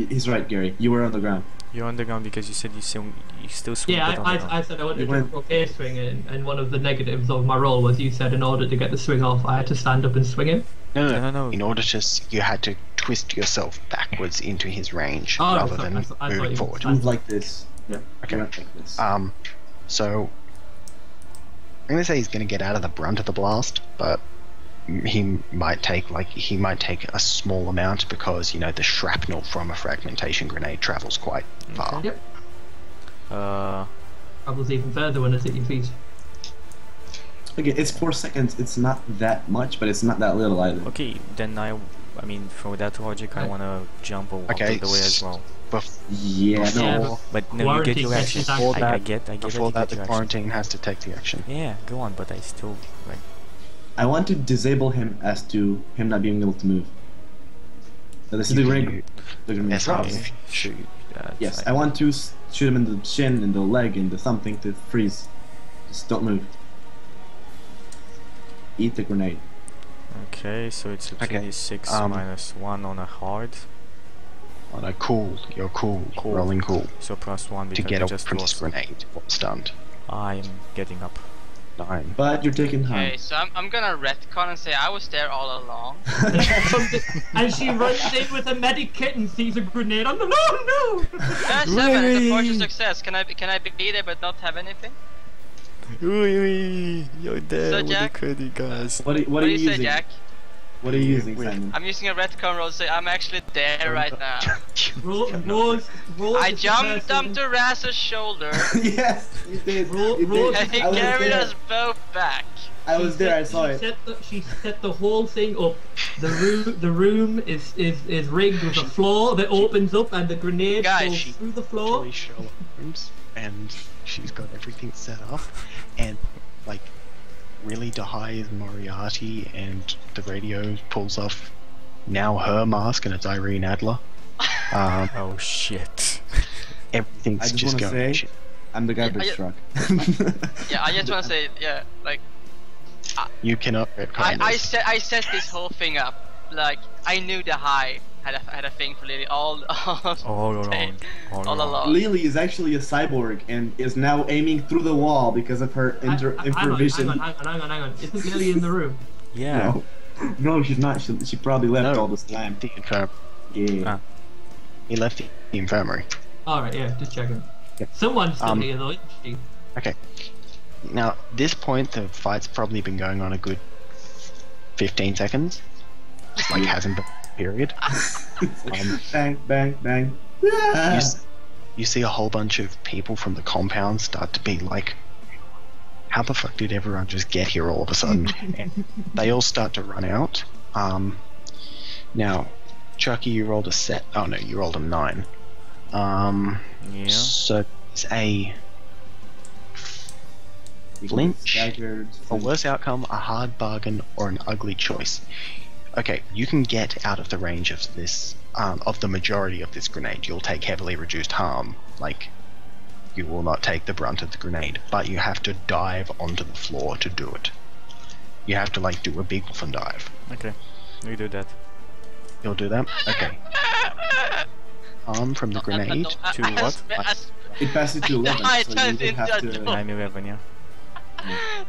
he's right, Gary. You were on the ground. You're on the ground because you said you still swing. Yeah, but on the ground. I said I wanted You to went- do a croquet swing, and one of the negatives of my role was you said in order to get the swing off, I had to stand up and swing him. No. In order to, you had to twist yourself backwards into his range Oh, rather I than thought you moving meant forward. stand- Move like this. Yeah. Okay. Like this. So I'm gonna say he's gonna get out of the brunt of the blast, but he might take a small amount because the shrapnel from a fragmentation grenade travels quite far. Okay. Yep. Uh, Travels even further when it's at your feet. Okay, it's 4 seconds. It's not that much, but it's not that little either. okay, then I mean, for that logic, I Right. wanna jump over Okay, the way as well. Yeah, Before, no. But no, you get your Quarantine action. gets Before action. that- I get that before you that, get the your action. quarantine has to take the action. Yeah, go on, but I still like. I want to disable him as to him not being able to move. So this is the You grenade. can The grenade Yes, drops. okay. Shoot. Yes, I want to shoot him in the chin, in the leg, in the something to freeze. Just don't move. Eat the grenade. Okay, so it's a Okay, 26 um, minus 1 on a hard, Oh no, cool. You're cool. Cool. Rolling cool. so plus 1 To because get I a just Princess lost. grenade or stunned. I'm getting up. 9. But you're taking harm. Okay, so I'm gonna retcon and say I was there all along. And she runs in with a medic kit and sees a grenade on the no! That's 7. It's a partial success. Can I be there but not have anything? You're there So, with the Jack? credit, guys. What What are do you you say, using? Jack? What are you using, Wait. Simon? I'm using a retcon roll to say I'm actually there right now. Rose I is the jumped person- onto Raz's shoulder Yes, you did. Roll- You roll- did. and he I was carried there. us both back. I was there. I saw it. She set the whole thing up. The room is rigged with a floor that opens up and the grenade Guys, goes she- through the floor. Actually Sherlock Holmes, and she's got everything set up, and like really dehies Moriarty, and the radio pulls off now her mask, and it's Irene Adler. Oh shit. Everything's I just just wanna going. say- shit. I'm the garbage I- truck. Yeah, I just wanna say, yeah, like You cannot retcon I this. set this whole thing up. Like I knew the high had a thing for Lily all All along. Lily is actually a cyborg and is now aiming through the wall because of her infravision. Hang on. Isn't Lily in the room? Yeah. No, she's not. She probably left No. all this time. The infirmary. Yeah. Ah. He left the infirmary. Alright, yeah, just checking. Yeah. Someone's still Um, here though, isn't she? Okay. Now, at this point, the fight's probably been going on a good 15 seconds. It's like hasn't been a period. Bang, bang, bang. You, you see a whole bunch of people from the compound start to be like, how the fuck did everyone just get here all of a sudden? And they all start to run out. Now, Chucky, you rolled a set. Oh no, you rolled a 9. Yeah. So it's a flinch, Staggered, a worse outcome, a hard bargain, or an ugly choice. Okay, you can get out of the range of this, of the majority of this grenade. You'll take heavily reduced harm, like you will not take the brunt of the grenade, but you have to dive onto the floor to do it. You have to like do a big muffin dive. Okay. We do that. You'll do that? Okay. Harm from the grenade. To what? It passes to 11, I so you turned would have into a to... dog. 9/11, yeah.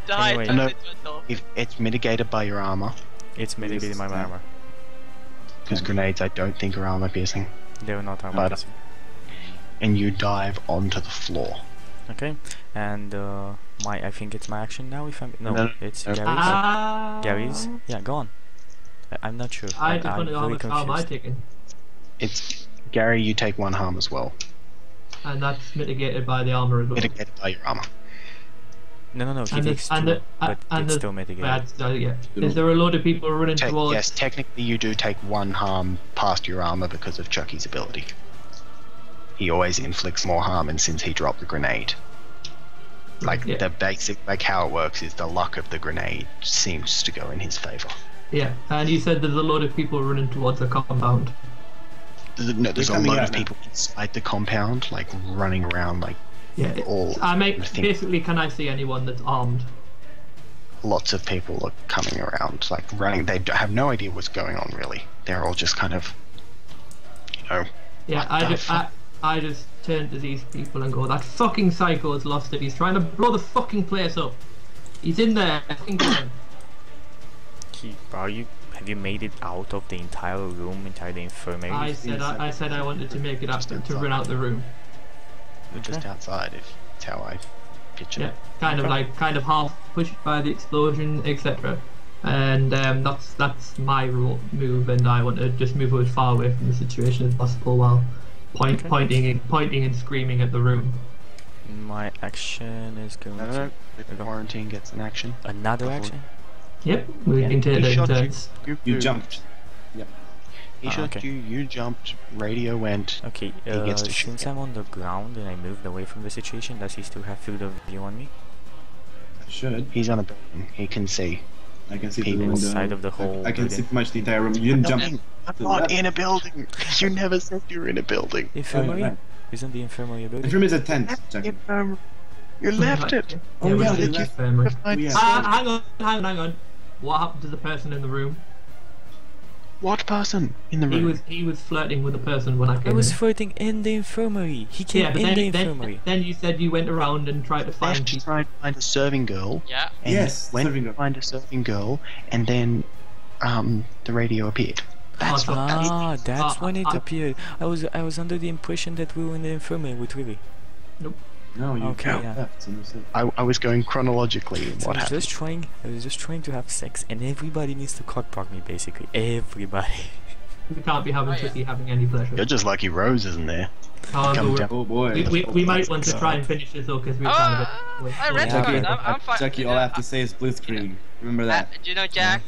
The high Anyway. turns No. into a dog. If it's mitigated by your armor, It's mitigating my armor. because grenades I don't think are armor piercing, They're not armor But- piercing. and you dive onto the floor. Okay. And I think it's my action now. If I'm No, it's no. Gary's. Gary's. Yeah, go on. I'm not sure. I just I'm want to know how very much harm I confused. taken. It's Gary, you take 1 harm as well. And that's mitigated by the armor as well. Mitigated by your armor. No, he And the- takes and 2, the- but and it's the- still mitigated. Yeah. Is there a load of people running towards? Yes, technically you do take 1 harm past your armor because of Chucky's ability. He always inflicts more harm, and since he dropped the grenade, like Yeah. the basic, like how it works is the luck of the grenade seems to go in his favor. Yeah, and you said there's a lot of people running towards the compound. There's a coming lot out of now. people inside the compound, like running around, like Yeah. all. I make everything. basically. Can I see anyone that's armed? Lots of people are coming around, like running. They have no idea what's going on, really. They're all just kind of, you know. Yeah, What I the just, fuck? I just turn to these people and go, that fucking psycho's lost it. He's trying to blow the fucking place up. He's in there. Fucking get him. Have you made it out of the entire room, entire infirmary? I said I wanted to make it up to run out the room. Just outside, if that's how I picture Yeah, it. kind of half pushed by the explosion, etc. And that's my move, and I want to just move as far away from the situation as possible while pointing and screaming at the room. My action is going to... The quarantine gets an action. Another action? Yep, we can take He it in shot turns. You jumped. He shot okay. you jumped, radio went. Okay, He gets to shoot since him. I'm on the ground and I moved away from the situation, does he still have field of view on me? Should. He's on a building, he can see. I can see the People window. inside of the whole I can see building. pretty much the entire room. You didn't jump. I'm not in a building! You never said you were in a building. Infirmary? right. Isn't the infirmary a building? The room is a tent, Jackie. You left it! Yeah, Oh, we yeah, left we the left. infirmary. Yeah. Hang on. What happened to the person in the room? What person in the room? He was flirting with a person when I I came was in. flirting in the infirmary. He came Yeah, but in the then, infirmary. then you said you went around and tried to find Left to people. try and find a serving girl. Yeah. And Yes, went serving to girl. find a serving girl, and then the radio appeared. That's what Ah, that's when it I- appeared. I was under the impression that we were in the infirmary with Willy. No, you Okay, can't yeah. left. So you said- I was going chronologically in So what I was happened. just trying to have sex, and everybody needs to cockblock me, basically. Everybody. We can't be having Oh, yeah. Tussy having any pleasure. You're just lucky Rose isn't there. However, Come we're- down. Oh boy. we might want to try and finish this though, because we're kind of. I read Jackie, it. I'm fine. Jackie, all I have to say is Blitzkrieg. Remember that. Do you know, Jack?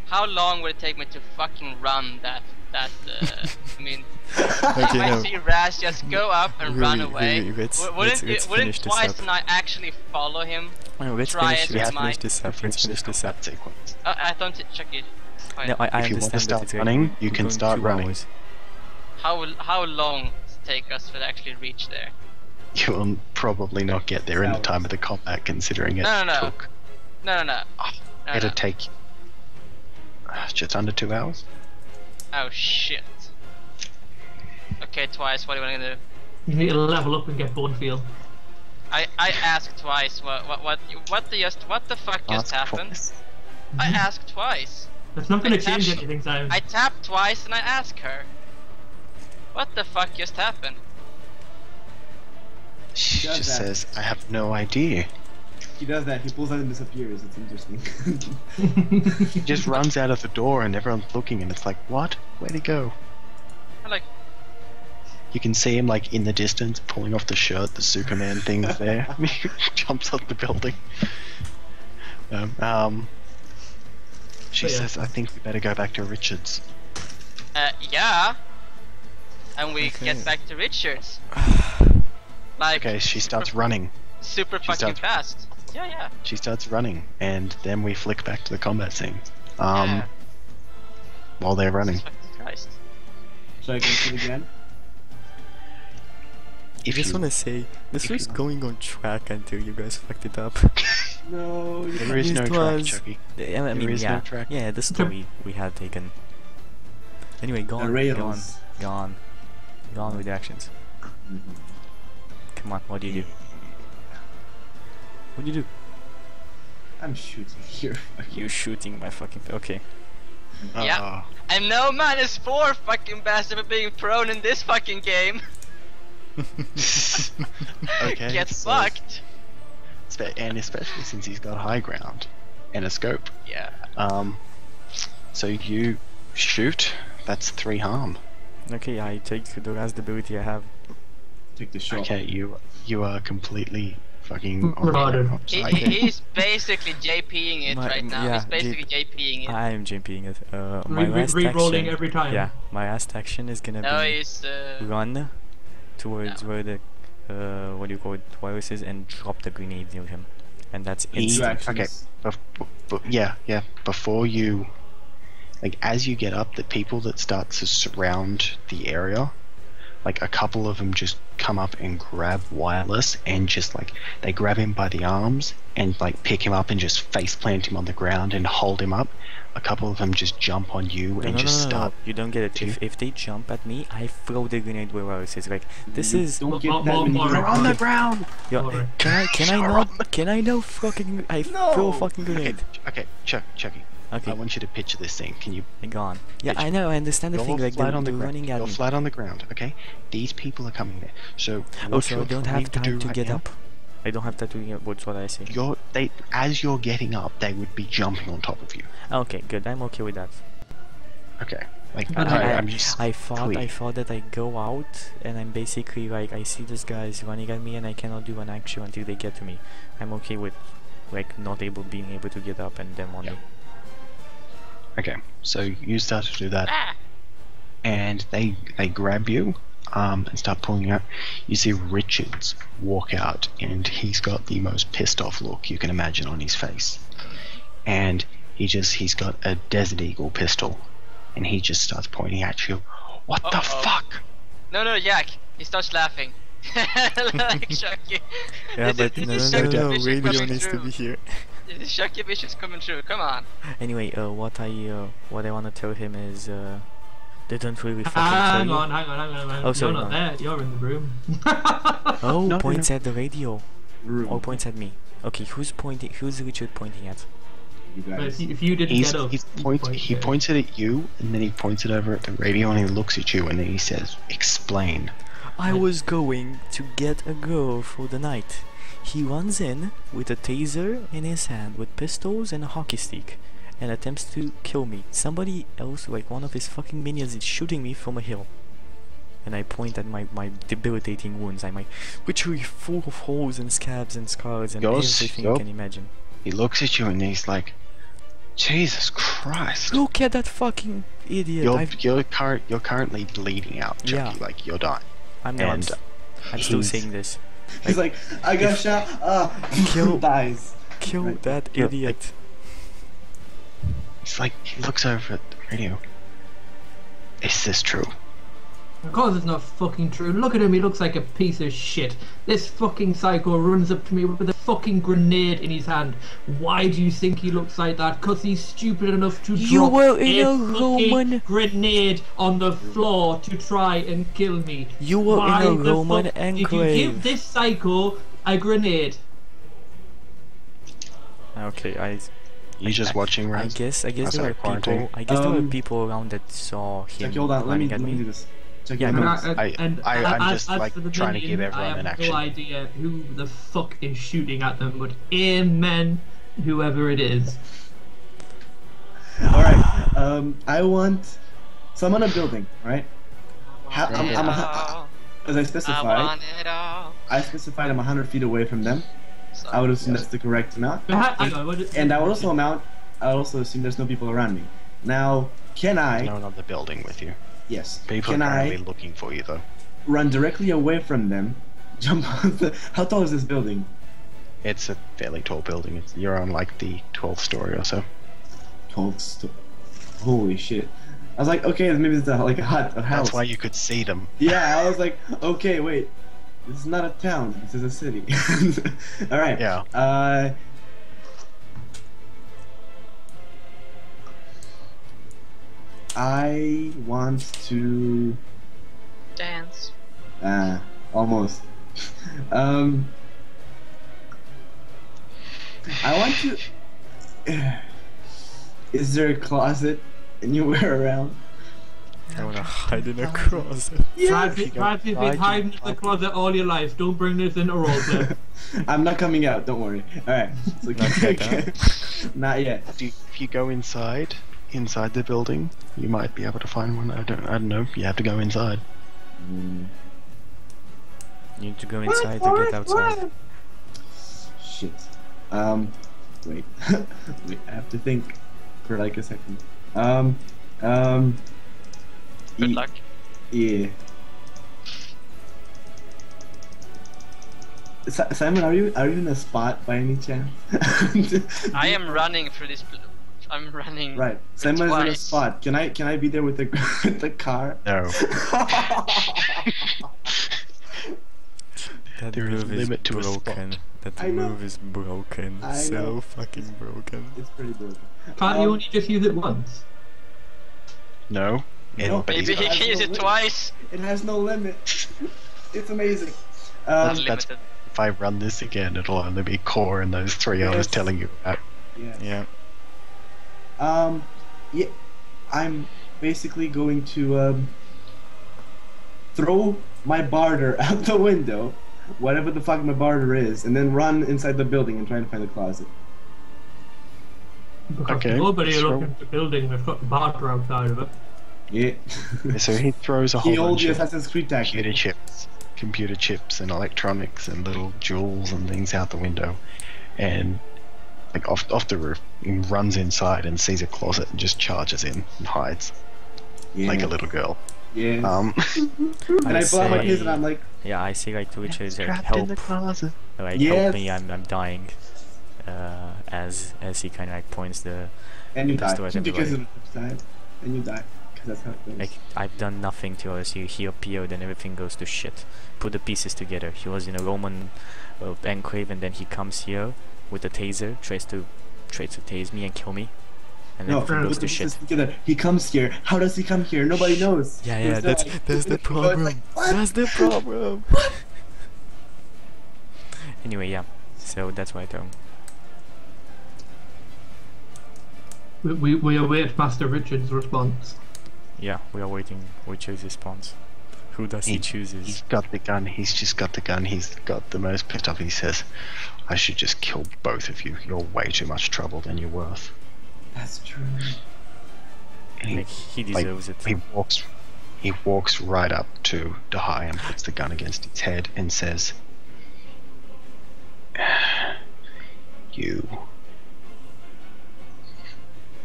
How long would it take me to fucking run that? I mean, if Okay, I no. see Raz just go up and run Really, away, really, let's wouldn't finish this Twice up. and I actually follow him? No, let's Try finish. it Let's with finish my- this up. Let's finish this up. That sequence. I don't check it. Fine. No, I If you want to understand that start it's running, you we're can going start 2 running. hours. How long does it take us to actually reach there? You will probably not get there in the time of the combat, considering it No. took. No. It'll take just under 2 hours. Oh shit. Okay, Twice. What are you gonna do? You need to level up and get bone feel. I asked Twice. What the fuck just Ask happened? twice. I asked twice. That's not going I to change tapped- anything, Simon. I tapped twice and I asked her. What the fuck just happened? She does just that. says, "I have no idea." He does that. He pulls out and disappears. It's interesting. He just runs out of the door, and everyone's looking, and it's like, "What? Where'd he go?" I'm like, You can see him like in the distance, pulling off the shirt. The Superman thing's there. He jumps off the building. She But yeah. says, "I think we better go back to Richards." yeah. And we Okay. get back to Richards. Like, Okay, she starts running. super she fucking starts- fast. Yeah. She starts running, and then we flick back to the combat scene. Yeah. While they're running. Jesus fucking Christ. Should I go through it again? I If just you, wanna say, this if was you- going on track until you guys fucked it up. No. You there is no It track, was- Chucky. I mean, There is no yeah, track. yeah, the story we had taken. Anyway, go The on, rails. go on with the actions. Come on, what do you do? What do you do? I'm shooting here. You're shooting my fucking. Okay. Yeah. And no -4 fucking bastard for being prone in this fucking game. Okay. Gets so- fucked. And especially since he's got high ground and a scope. Yeah. So you shoot. That's 3 harm. Okay, I take the last ability I have. Take the shot. Okay, you are completely fucking Retarded. He's basically JPing it My- right now. yeah, He's basically JPing it. I am jumping it. My last Re-rolling action. every time. Yeah, my last action is gonna No, be he's run towards No. where the what do you call it, viruses, and drop the grenade near him, and that's He- Two instant. actions. Okay, But yeah, before you, like, as you get up, the people that start to surround the area, like, a couple of them just come up and grab Wireless and just, like, they grab him by the arms and, like, pick him up and just face plant him on the ground and hold him up. A couple of them just jump on you and just start. You don't get it. If they jump at me, I throw the grenade where Wireless is. Like, this You is... don't get that many You're on the ground! Yo, can I not fucking... I throw a fucking grenade. Okay, Chucky. Okay. I want you to picture this thing. Can you... Go on. Yeah, I know, I understand the thing, like, they're running at You're me. flat on the ground, okay? These people are coming there. So, Oh, so I don't have time to get now, up. I don't have time to get up, what's what I say. as you're getting up, they would be jumping on top of you. Okay, good, I'm okay with that. Okay. Like, But I'm just... I thought that I go out and I'm basically like, I see these guys running at me and I cannot do an action until they get to me. I'm okay with, like, not being able to get up and them on me. Okay, so you start to do that, and they grab you and start pulling you out. You see Richards walk out, and he's got the most pissed off look you can imagine on his face. And he's got a Desert Eagle pistol, and he just starts pointing at you. What the fuck? No, Jack. He starts laughing. Like Chucky. Yeah, but no, radio needs to true. be here. This is Chucky Vision's coming true. Come on. Anyway, what I want to tell him is, they don't really fucking Hang tell on. Oh, sorry, You're not no. there. You're in the room. Oh, No, points at the radio. Room. Or points at me. Okay, who's Richard pointing at? You But guys. if you didn't get up, He points it at you, and then he points it over at the radio, and he looks at you, and then he says, "Explain." I was going to get a girl for the night. He runs in with a taser in his hand with pistols and a hockey stick and attempts to kill me. Somebody else, like one of his fucking minions, is shooting me from a hill. And I point at my debilitating wounds. I'm like literally full of holes and scabs and scars and everything you can imagine. He looks at you and he's like, "Jesus Christ." Look at that fucking idiot. You're currently bleeding out, Chucky. Yeah. Like, you're dying. I'm not. And I'm still he's- saying this. He's like, I got shot. Kill- dies. Kill Right. that Yeah, idiot. It's like, he looks over at the radio. Is this true? of course it's not fucking true. Look at him, he looks like a piece of shit. This fucking psycho runs up to me with a fucking grenade in his hand. Why do you think he looks like that? Because he's stupid enough to You drop were in a fucking Roman- grenade on the floor to try and kill me. You were Why in a the Roman fuck did you enclave. give this psycho a grenade? Okay, You just watching, I right? guess there Outside were of quarantine? people. I guess there were people around that saw him Check, hold on. Let me running at do me. this. Check Yeah, your no, notes. I'm just, like, for the trying to give minion, everyone an I have action. no idea who the fuck is shooting at them, but amen, whoever it is. Alright, I want... So I'm on a building, right? As I I specified, want it all. I specified I'm 100 feet away from them. I would assume that's the correct amount. Hang on, what- And I would also assume there's no people around me. Now, can I... No one on the building with you. Yes. People Can are currently I looking for you, though. run directly away from them, jump on the... How tall is this building? It's a fairly tall building. You're on, like, the 12th story or so. 12 Holy shit. I was like, okay, maybe it's like a hut, a house. That's why you could see them. Yeah, I was like, okay, wait. This is not a town, this is a city. Alright. Yeah. I want to... Dance. Almost. I want to... Is there a closet anywhere around? I wanna hide in a closet. Brad, you've been hiding in the closet all your life. Don't bring this into roleplay. I'm not coming out, don't worry. Alright. So, Not yet, Not yet. If you go inside the building, you might be able to find one. I don't know. You have to go inside. Mm, You need to go inside to get outside. shit. Wait. Wait, I have to think for like a second. Good luck. Yeah. Simon, are you in a spot by any chance? I am running through this. I'm running. Right. Simon is in a twice. spot. Can I be there with the with the car? No. That There is move a is limit to a spot. broken. That I know. move is broken. I So know. fucking broken. It's pretty broken. Can't you only just use it once? No. No. But he's Maybe he got- can use it twice. It has no limit. It's amazing. That's- Unlimited. if I run this again, it'll only be core and those three I was Yes. telling you about. Yeah. Yeah. Yeah. I'm basically going to throw my barter out the window, whatever the fuck my barter is, and then run inside the building and try and find the closet. Because Okay, nobody so- looking at the building that's got the barter outside of it. Yeah. So he throws a whole The old bunch of Assassin's Creed tactic. computer chips and electronics and little jewels and things out the window, and like off the roof, and runs inside and sees a closet and just charges in and hides Yeah. like a little girl. Yeah. And I pull out my say- case and I'm like, Yeah, I see like Twitch is like Trapped in the help, closet. like Yes. help me, I'm dying. As he kind of like points the and you That's die. the way Because everybody- of the side. And you die. Because that's how it goes. like I've done nothing to us. He appeared and everything goes to shit. Put the pieces together. He was in a Roman enclave and then he comes here with a taser, tries to tase me and kill me, and No, everything goes with to the shit. pieces together. He comes here. How does he come here? Nobody knows. Yeah, There's no, that's like- that's the it's problem. like, what? That's the problem. Anyway, yeah. So that's why I told him. We await Master Richard's response. Yeah, we are waiting. We choose response. Who does he chooses? He's got the gun. He's just got the gun. He's got the most pissed off. He says, "I should just kill both of you. You're way too much trouble than you're worth." That's true. And he, Like he deserves it. he walks right up to Dahai and puts the gun against his head and says,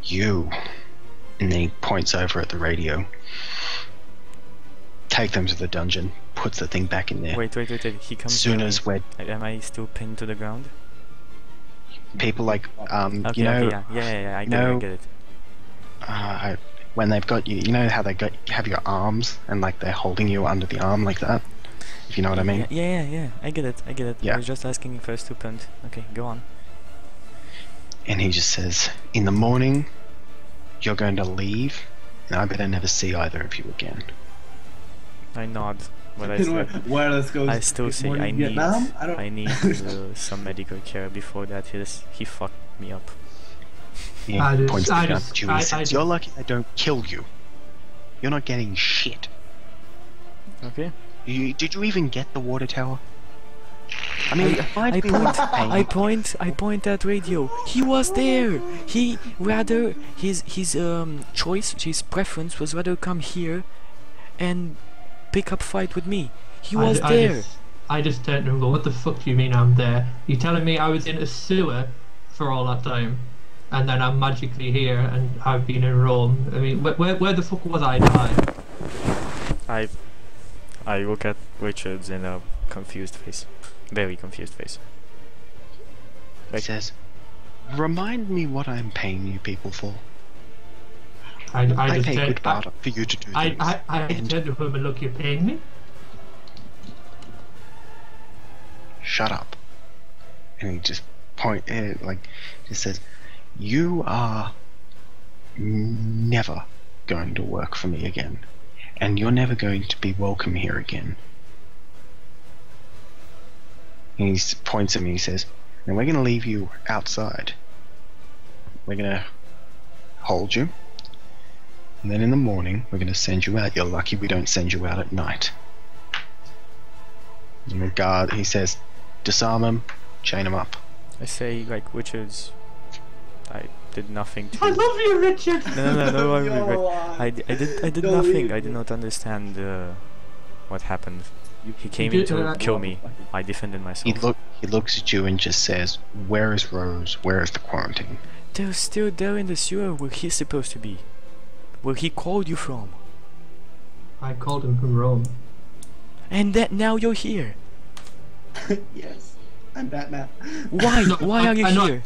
you, and then he points over at the radio. Take them to the dungeon. Puts the thing back in there. Wait. He comes. As soon here. as we're Am I still pinned to the ground? people like Okay, you know, okay, yeah. I get it. I get it. when they've got you, you know how they have your arms and like they're holding you under the arm like that. If you know what I mean. Yeah. I get it. Yeah. I was just asking if I was still pinned. Okay, go on. And he just says, "In the morning, you're going to leave, and I better never see either of you again." I nod. But I You know still, what? Wireless goes. I still "Good say morning, I need Vietnam?" I don't. I need some medical care before that. He fucked me up. He I just- points the I gun just- at you I- and I says, just- "You're lucky I don't kill you. You're not getting shit. Okay. Did you even get the water tower? I mean, if I'd I been point. I point at radio. He was there. He rather his choice, his preference was rather come here, and pick up fight with me. He was there. I just turned to him and go, what the fuck do you mean I'm there? You telling me I was in a sewer for all that time? And then I'm magically here and I've been in Rome. I mean, where the fuck was I dying? I look at Richards in a confused face, very confused face. He says, "Remind me what I'm paying you people for. I I just pay turned, good barter for you to do things." I And turned to him and look, you're paying me? shut up. And he just just says, "You are never going to work for me again, and you're never going to be welcome here again." And he points at me. He says, "Now we're going to leave you outside. We're going to hold you, and then in the morning we're going to send you out. You're lucky we don't send you out at night." And the guard, he says, "Disarm him, chain him up." I say like Richards. I did nothing to. I love you, Richard! No. Yo, I did don't nothing. leave I did me. not understand what happened. He came You in did, to kill me. I defended myself. He looks at you and just says, "Where is Rose? Where is the quarantine?" They're still there in the sewer where he's supposed to be. Where he called you from. I called him from Rome. And that now you're here. Yes, I'm Batman. Why? No, Why are you I'm not- here?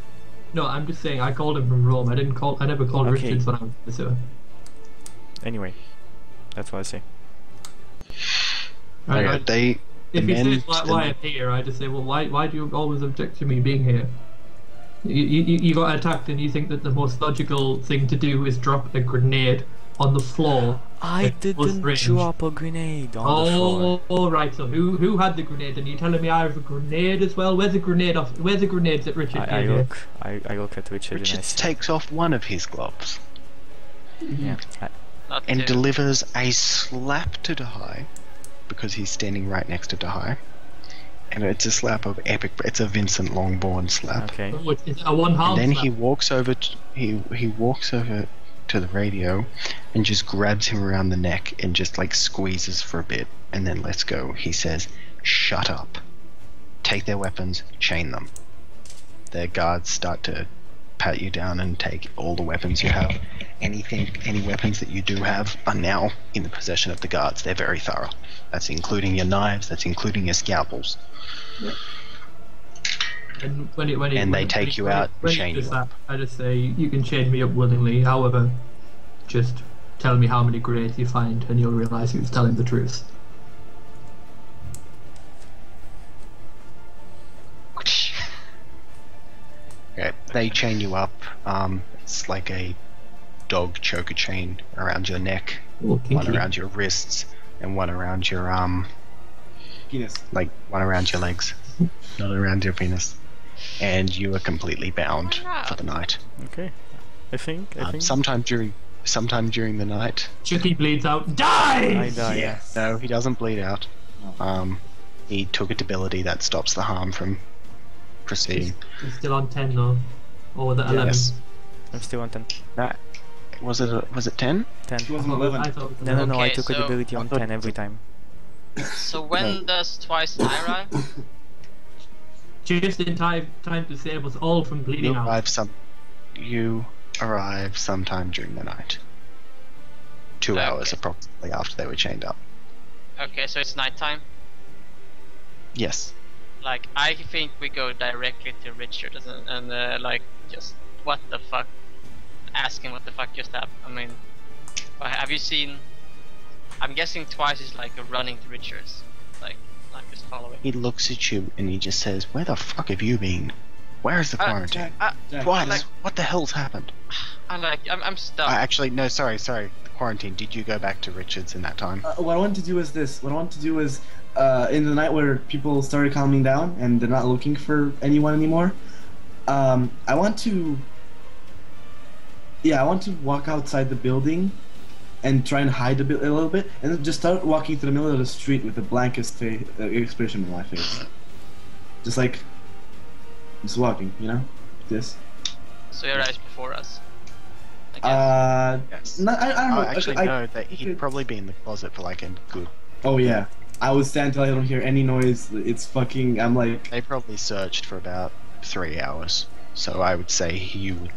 No, I'm just saying. I called him from Rome. I never called Okay. Richards when I was in the sewer. Anyway, that's what I say. They If he amend says why I'm here, I just say, well, why do you always object to me being here? You got attacked, and you think that the most logical thing to do is drop a grenade on the floor. I at close didn't range. drop a grenade on the floor. All right. So who had the grenade? And you telling me I have a grenade as well? Where's the grenade off? Where's the grenades that Richard I gave you? look at Richard and I Richard say, takes off one of his gloves yeah. Not and two. delivers a slap to Dahai, because he's standing right next to Dahai. And it's a slap of epic. It's a Vincent Longbourn slap. Okay. Oh, it's a one-half And then slap. he walks over. He walks over to the radio, and just grabs him around the neck and just like squeezes for a bit, and then lets go. He says, "Shut up. Take their weapons. Chain them." Their guards start to pat you down and take all the weapons you have. Any weapons that you do have are now in the possession of the guards. They're very thorough. That's including your knives. That's including your scalpels. And They take you out and chain you up. I just say, you can chain me up willingly. However, just tell me how many grenades you find, and you'll realise who's telling the truth. Okay, they chain you up. It's like a dog choker chain around your neck, Oh, one kinky. around your wrists, and one around your Penis. like one around your legs, not around your penis. And you are completely bound for the night. Okay. I think. Sometime during the night. Chucky bleeds out. Die! I die. Yes. No, he doesn't bleed out. He took a debility that stops the harm from proceeding. He's still on 10 though. Or the 11. Yes. I'm still on 10. That was it 10? 10. She was on 11. I thought it was No, I Okay, took a so- debility on 10 every time. So when does twice arrive? Just in time to save us all from bleeding out. You arrive sometime during the night. 2 hours Okay. approximately after they were chained up. Okay, so it's nighttime. Yes. Like, I think we go directly to Richard and like, just what the fuck? Asking what the fuck just happened. I mean, have you seen? I'm guessing twice is like a running to Richards, like just following. He looks at you and he just says, "Where the fuck have you been? Where's the quarantine? Jack, Twice. like- What the hell's happened?" I'm stuck. Actually, no, sorry. The quarantine. Did you go back to Richards in that time? what I want to do is this. What I want to do is, in the night where people started calming down and they're not looking for anyone anymore, I want to walk outside the building and try and hide a little bit, and then just start walking through the middle of the street with the blankest expression on my face. Just walking, you know? This. So he arrives before us. I guess. Yes. No, I don't know. Actually, I- no. He'd probably be in the closet for like a good. Oh yeah. I would stand until I don't hear any noise. It's fucking. I'm like. They probably searched for about 3 hours. So I would say you would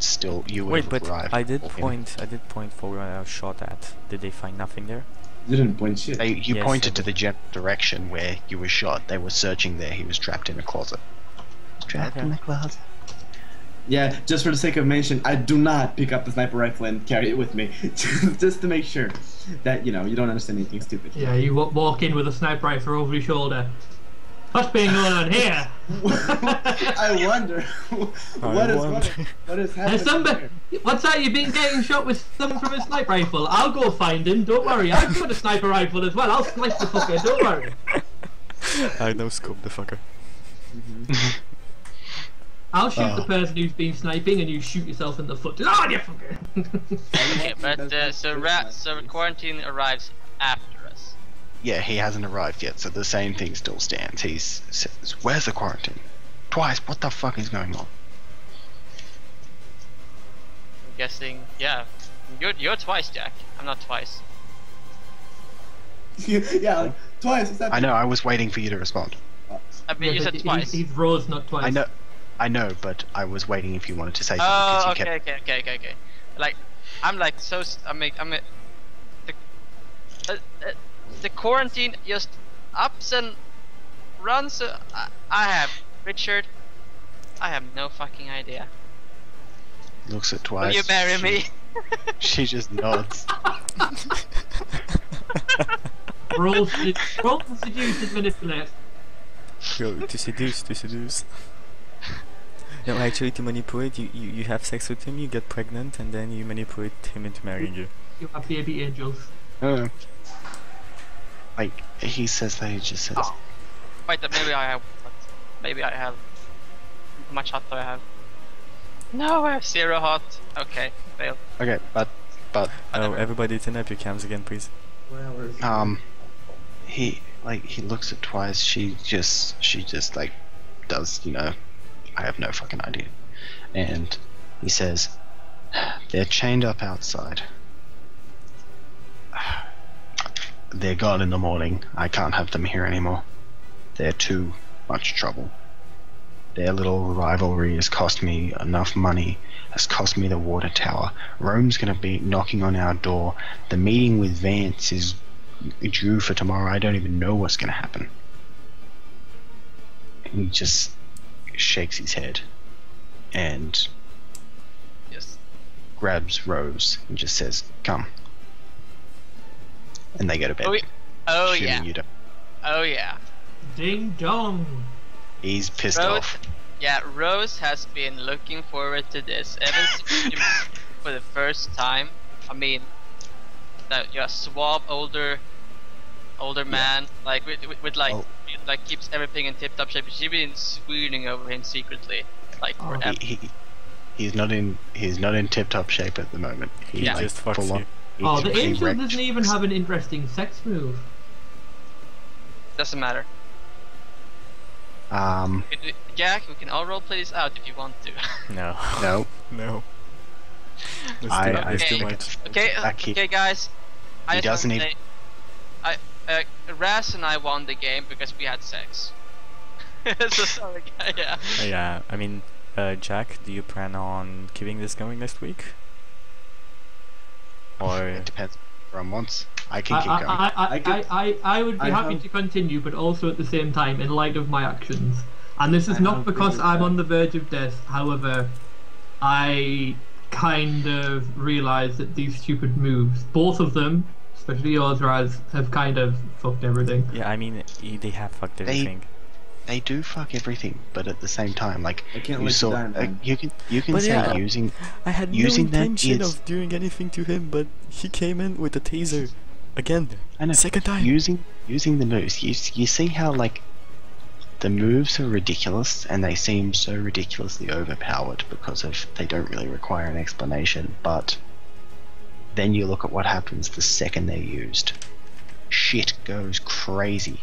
Wait, have but arrived. I did before him. point for where I was shot at. Did they find nothing there? Didn't point shit. You Yes, pointed I to did. the general direction where you were shot. They were searching there. He was trapped in a closet. Trapped in Okay. a closet. Yeah, just for the sake of mention, I do not pick up the sniper rifle and carry it with me, just to make sure that you don't understand anything stupid. Yeah, you walk in with a sniper rifle over your shoulder. What's been going on here? I wonder what is happening. Has somebody, here? what's that? You've been getting shot with someone from a sniper rifle. I'll go find him. Don't worry. I've got a sniper rifle as well. I'll snipe the fucker. Don't worry. I no scope the fucker. I'll shoot the person who's been sniping, and you shoot yourself in the foot. Oh, you fucker! Okay, but so quarantine arrives after us. Yeah, he hasn't arrived yet, so the same thing still stands. He says, "Where's the quarantine? Twice. What the fuck is going on?" I'm guessing, yeah. You're twice, Jack. I'm not twice. Yeah, like, twice. Is that? I know. I was waiting for you to respond. I mean, you Yeah, said but twice. He's Rose, not twice. I know, but I was waiting if you wanted to say something. Oh, 'cause you kept- okay. Like, I'm like so. The quarantine just ups and runs. I have Richard. I have no fucking idea. Looks at twice. Will you marry me? She just nods. Roll to seduce and manipulate. Go to seduce. No, actually, to manipulate, you have sex with him, you get pregnant, and then you manipulate him into marrying you. You have baby angels. Like, he says that, he just says. Oh. Wait, maybe I have. Maybe I have. How much hot do I have? No, I have 0 hot. Okay, fail. Okay, but Oh, everybody turn up your cams again, please. he looks at twice. She just like does, you know, I have no fucking idea. And he says, they're chained up outside. They're gone in the morning. I can't have them here anymore. They're too much trouble. Their little rivalry has cost me enough money, has cost me the water tower. Rome's gonna be knocking on our door. The meeting with Vance is due for tomorrow. I don't even know what's gonna happen. And he just shakes his head and Yes. grabs Rose and just says, "Come." And they go to bed. Oh Assuming yeah. you don't. Oh yeah. Ding dong. He's pissed Rose, off. yeah, Rose has been looking forward to this ever since you for the first time. I mean, that you're a suave older man, like with like Oh. like keeps everything in tip-top shape. She's been swooning over him secretly, like Oh. forever. He's not in tip-top shape at the moment. He Yeah. Just fucks full on- you. Oh, he's the really angel wrecked. doesn't even have an interesting sex move. Doesn't matter. Jack, we can all roleplay this out if you want to. No. No. No. I That's too Okay. much. Okay, guys. He doesn't even. Raz and I won the game because we had sex. So sorry, yeah. Yeah, I mean, Jack, do you plan on keeping this going next week? Or It depends what Ron wants. I can keep going. I would be I happy have- to continue, but also at the same time, in light of my actions. And this is I not have because figured I'm that. on the verge of death. However, I kind of realised that these stupid moves, both of them, especially yours, Raz, have kind of fucked everything. yeah, I mean, they have fucked everything. They do fuck everything, but at the same time, like I can't you let saw, you die, man. you can But say yeah. using I had using no that intention is- of doing anything to him, but he came in with a taser. Again. I know, Second time. using the moves. You see how like the moves are ridiculous and they seem so ridiculously overpowered because of they don't really require an explanation, but then you look at what happens the second they're used. Shit goes crazy.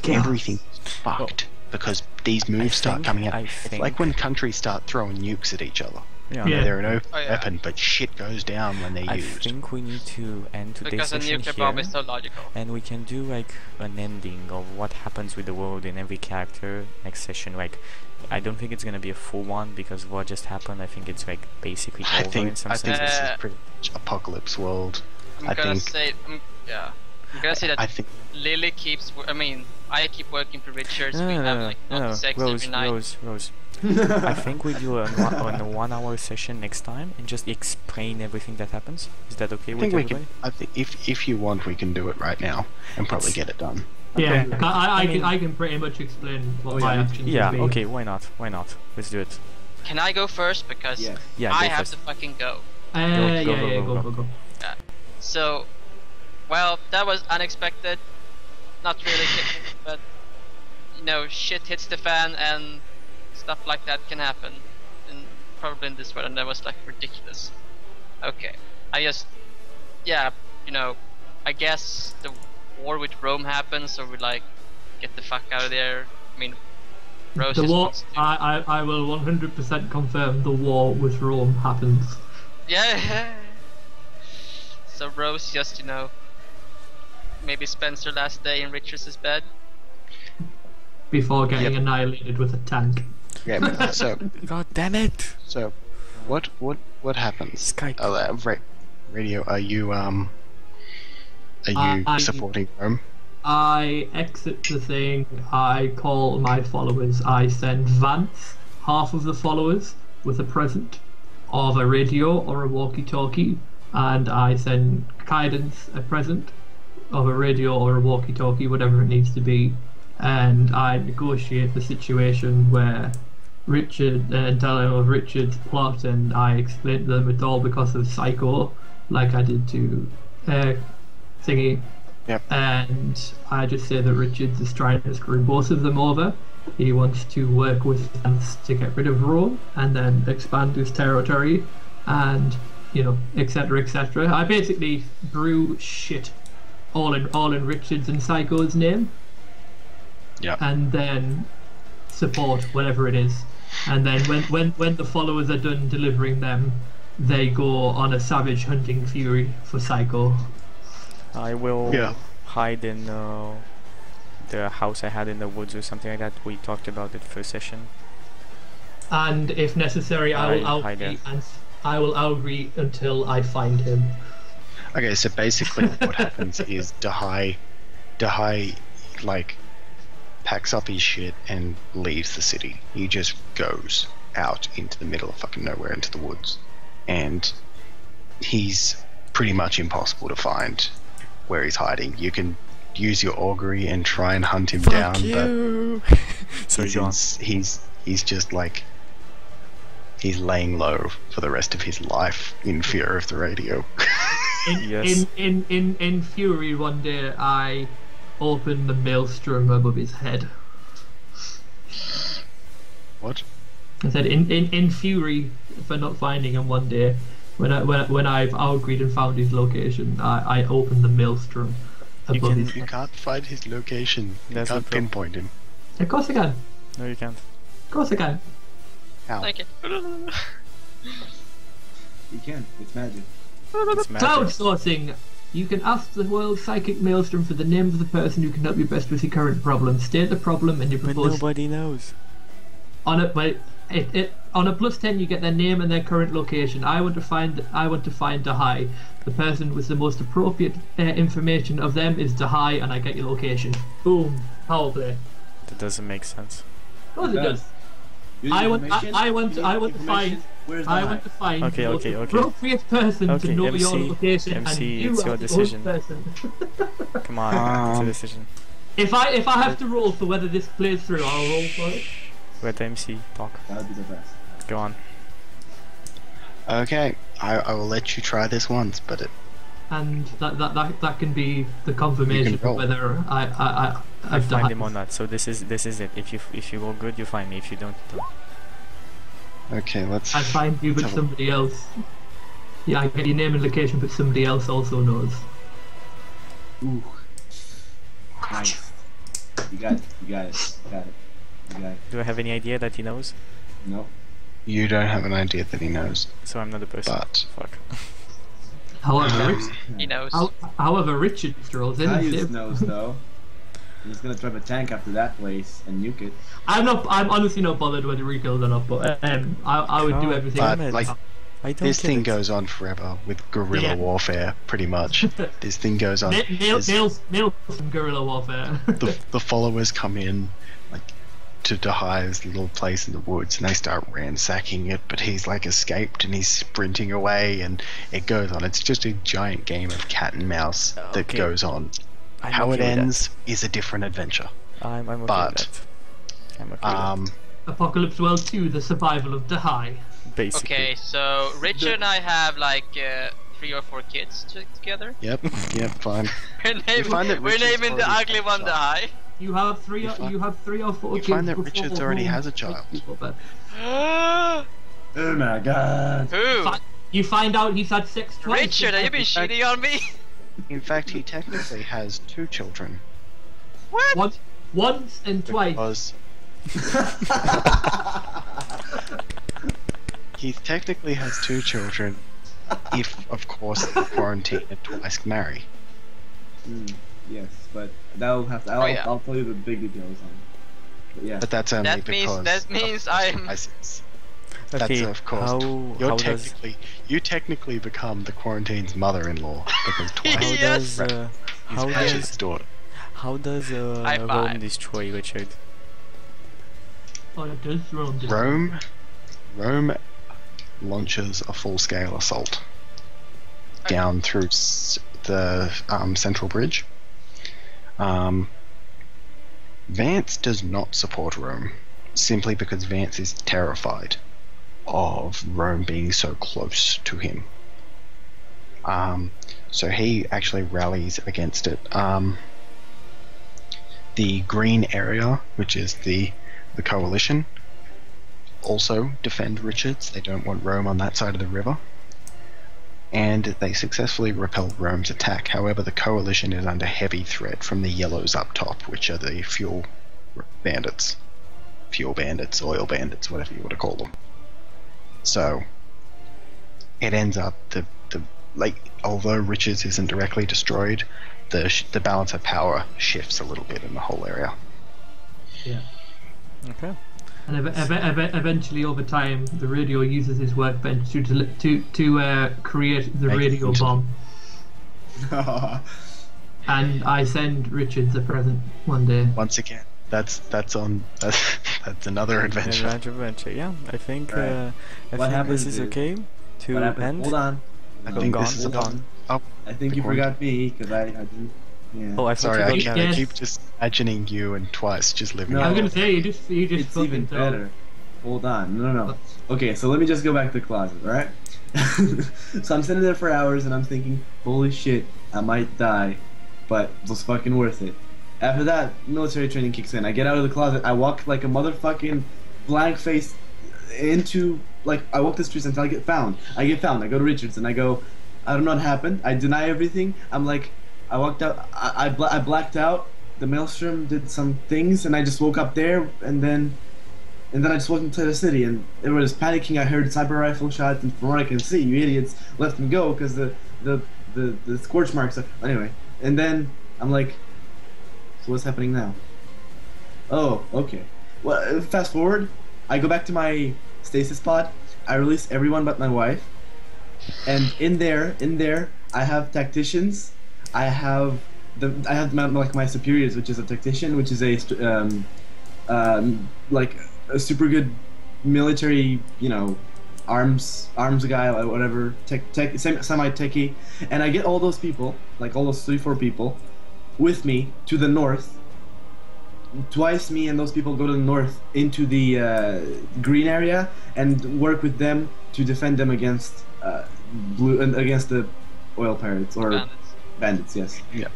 Everything's fucked because these moves start coming out. It's like when countries start throwing nukes at each other. Yeah. Yeah. They're an open Oh, yeah. weapon, but shit goes down when they're I used. think we need to end today's Because a session nuclear here, bomb is so logical. and we can do like an ending of what happens with the world in every character next session. Like, I don't think it's gonna be a full one because what just happened. I think it's like basically I over in think some this senses. is pretty much apocalypse world. I'm I gonna think- say, yeah. I'm gonna say that I think Lily keeps. I mean, I keep working for Richards. No, we no, have no, like no, not no. sex Rose, every night. Rose. I think we do on a 1 hour session next time and just explain everything that happens. Is that okay I with think we everybody? can. I think if you want, we can do it right now and probably It's- get it done. Yeah, Okay. I can pretty much explain what Oh, my yeah. actions Yeah, would be. okay, why not? Why not? Let's do it. Can I go first because Yes. Yeah, I go have first. to fucking go? Go. So, well, that was unexpected. Not really, but you know, shit hits the fan and stuff like that can happen. And probably in this world, and that was like ridiculous. Okay, I just, yeah, you know, I guess the war with Rome happens, so we like get the fuck out of there. I mean, Rose The just war, wants to- I will 100% confirm the war with Rome happens. Yeah. So Rose just, you know, maybe spends her last day in Richards' bed. Before getting Yep. annihilated with a tank. Yeah. But, God damn it! so what happens? Skype. Radio. Are you I- supporting Rome? I exit the thing. I call my followers. I send Vance, half of the followers, with a present of a radio or a walkie-talkie, and I send Cadence a present of a radio or a walkie-talkie, whatever it needs to be, and I negotiate the situation where Richard and tell him of Richard's plot, and I explain to them it's all because of Psycho, like I did to Thingy. Yep. And I just say that Richards is trying to screw both of them over. He wants to work with Vance to get rid of Rome and then expand his territory, and etc., etc. I basically brew shit all in Richards and Psycho's name. Yeah. And then support whatever it is. And then when the followers are done delivering them, they go on a savage hunting fury for Psycho. I will hide in the house I had in the woods or something like that. We talked about it first session. And if necessary, I will outreach until I find him. Okay, so basically what happens is Dahai like packs up his shit and leaves the city. He just goes out into the middle of fucking nowhere into the woods, and he's pretty much impossible to find where he's hiding. You can use your augury and try and hunt him down, but he's just like he's laying low for the rest of his life in fear of the radio. In fury, one day I opened the maelstrom above his head. What? I said in fury for not finding him one day. When I've outgreed and found his location, I opened the maelstrom above his head. You can't find his location. You That's can't pinpoint him. Of course I can. No, you can't. Of course I can. How? Like it. You can. It's magic. It's magic. Crowdsourcing. You can ask the world psychic maelstrom for the name of the person who can help you best with your current problem. State the problem and you But propose. nobody knows. On a +10, you get their name and their current location. I want to find Dahai. The person with the most appropriate information of them is Dahai, and I get your location. Boom. Power play. That doesn't make sense. Of course it does. I want to find Okay, the most okay. appropriate person to Okay, know your MC, location, and MC, you it's are your the decision. person. Come on, it's a decision. If I have to roll for whether this plays through, I'll roll for it. Let the MC talk. That would be the best. Go on. Okay, I will let you try this once, but And that can be the confirmation of roll. whether I I've find done him or not. So this is it. If you roll good, you find me. If you don't, you don't. okay, let's. I find you, but let's have a- somebody else. Yeah, I get your name and location, but somebody else also knows. Ooh. Nice. You got it. You got it. You got it. You got it. Do I have any idea that he knows? Nope. You don't have an idea that he knows, So I'm not the person. but Fuck. However, He knows. however, Richard strolls in. and Caius says- knows though. He's gonna drive a tank after that place and nuke it. I'm honestly not bothered whether he kills or not, but I would do Oh, everything. but Damn it. like I don't this get thing it. goes on forever with guerrilla Yeah. warfare, pretty much. This thing goes on. There's- Nails some guerrilla warfare. the followers come in, like, to Dahai's little place in the woods, and they start ransacking it, but he's like escaped and he's sprinting away, and it goes on. It's just a giant game of cat and mouse that Okay. goes on. I'm How okay it with that. ends is a different adventure. I'm okay but, with that. I'm okay with Apocalypse World 2: The Survival of Dahai. that. Basically. Okay, so Richard and I have like 3 or 4 kids together. Yep, fine. We're, find that we're Richard's naming the already ugly one fucked the up. high. You have three. You have 3 or 4 You kids. find that before Richards already home. has a child. Oh my god. Who? You find out he's had sex twice. Richard, have you been cheating on me? In fact, he technically has 2 children. What? Once and twice. Because he technically has 2 children, if, of course, the quarantine and twice marry. Yes, but that'll have to. I'll tell you the big details on it. But yeah. But that's only because that means I'm. ISIS. Okay, That's of course. how does You technically become the quarantine's mother-in-law because twice Yes. how is Richard's does daughter. How does High Rome five. destroy Richard? Oh, it does Rome. Rome launches a full-scale assault down through the central bridge. Vance does not support Rome, simply because Vance is terrified of Rome being so close to him. So he actually rallies against it. The green area, which is the coalition, also defend Richards. They don't want Rome on that side of the river. And they successfully repel Rome's attack. However, the coalition is under heavy threat from the yellows up top, which are the fuel bandits. Fuel bandits, oil bandits, whatever you want to call them. So it ends up although Richards isn't directly destroyed, the balance of power shifts a little bit in the whole area. Yeah. Okay. And eventually, over time, the radio uses his workbench to create the radio bomb. And I send Richards a present one day. Once again, that's another adventure. Adventure. Yeah, I think Right. I What think happens this is is- okay to What happened? end. Hold on. I think this is about. Oh, I think you forgot me because I didn't. Yeah. Oh, I thought sorry, you got I married. Yes. keep just imagining you and Twice just living. No. I was in gonna say you just It's fucking even told- better. Hold on. No. Okay, so let me just go back to the closet, alright? So I'm sitting there for hours and I'm thinking, holy shit, I might die, but it was fucking worth it. After that, military training kicks in. I get out of the closet, I walk like a motherfucking blank face into, I walk the streets until I get found. I go to Richards and I go, I don't know what happened. I deny everything. I'm like, I walked out, I blacked out. The maelstrom did some things and I just woke up there and then I just walked into the city and everyone was panicking. I heard sniper rifle shots and from what I can see, you idiots left me go because the scorch marks are, anyway. And then I'm like, so what's happening now? Oh, okay. Well, fast forward, I go back to my stasis pod. I release everyone but my wife. And in there, I have tacticians. I have my superiors, which is a tactician, which is a a super good military, arms guy, like whatever, semi-techie, and I get all those people, like all those 3-4 people, with me to the north. Twice me and those people go to the north into the green area and work with them to defend them against against the oil pirates or bandits. Yes. Yeah.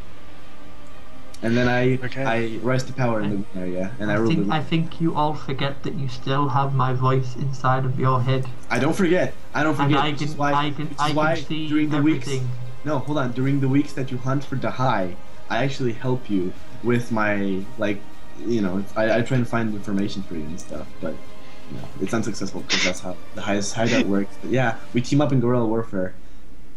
And then I Okay. rise to power in the green area and I I rule think, the. I think you all forget that you still have my voice inside of your head. I don't forget. And I Which is can, why, I can, which is I why can see during the weeks. everything. No, hold on. During the weeks that you hunt for the high, I actually help you with my I try and find information for you and stuff, but it's unsuccessful because that's how the highest hideout works. But yeah, we team up in guerrilla warfare,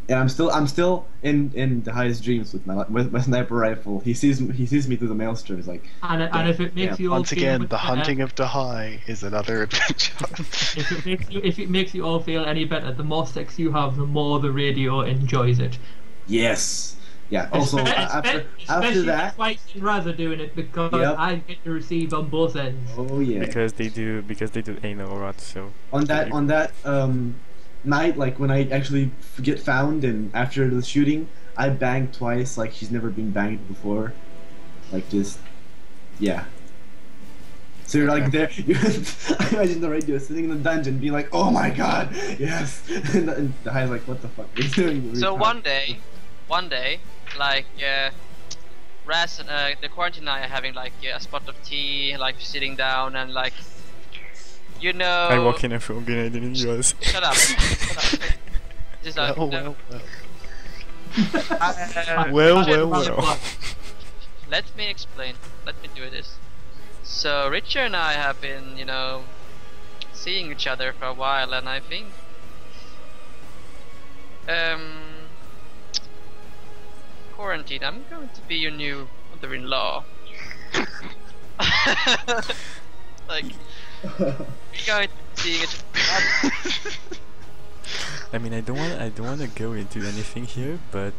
and I'm still in the highest dreams with my sniper rifle. He sees me through the maelstrom. He's like, And if it makes you all Once feel again, much the better- hunting of Dahai is another adventure. if it makes you all feel any better, the more sex you have, the more the radio enjoys it. yes, yeah. Also, after Especially that, Twice and Raz are doing it because Yep. I get to receive on both ends. oh yeah. Because they do anal rot, so on that night, like when I actually get found and after the shooting, I banged Twice like she's never been banged before, like just yeah. So you're like there, I imagine the radio sitting in the dungeon being like, oh my god, yes, and the high's like, what the fuck are you doing? So one day, like Raz and the quarantine and I are having like a spot of tea, like sitting down and like, I walk in and throw a grenade in yours. Shut up. Just like, well. Well. Let me explain. Let me do this. So Richard and I have been, seeing each other for a while, and I think, quarantine, I'm going to be your new mother-in-law. Like, we're going to be seeing each other. I mean, I don't want to go into anything here, but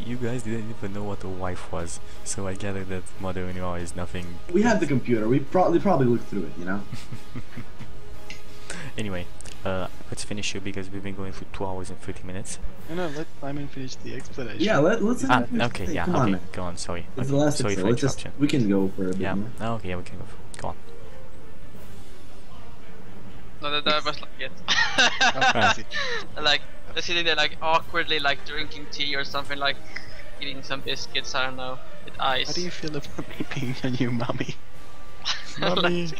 you guys didn't even know what a wife was, so I gather that mother-in-law is nothing. We had the computer. We probably looked through it, you know. Anyway, let's finish here because we've been going for 2 hours and 30 minutes. No, let Simon finish the explanation. Yeah, let's. Okay, yeah, Come okay, on, man. go on. Sorry. It's Okay, the last sorry episode. for Let's just, interruption. we can go for a bit Yeah. more. Okay, yeah, we can go on. No, that was like it. crazy. Like they're sitting there like awkwardly like drinking tea or something, like eating some biscuits, I don't know, with ice. How do you feel about me being your new mummy? Mommy,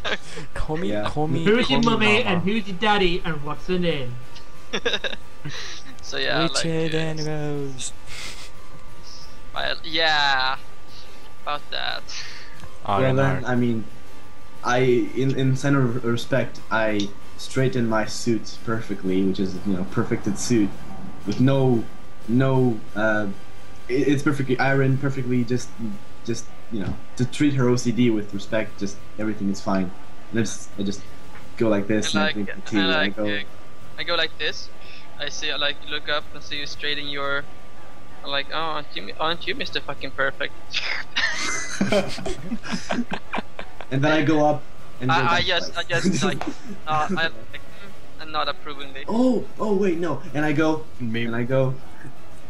call me, Yeah. call me. Who's call your me mummy mama. and who's your daddy and what's her name? So yeah, Richard like and Rose. well, yeah, about that. R Well and then, R. I mean, in sign of respect, I straighten my suit perfectly, which is perfected suit, with no, it's perfectly ironed, perfectly just to treat her OCD with respect. Just everything is fine. And I just go like this and I drink the tea. and And I like, go, I go like this. I see, like, look up and see you straighten your. I'm like, oh, aren't you Mr. Fucking Perfect? and then I go up and go I back just twice. like, and not approvingly. oh wait, no, and I go. Me. And I go,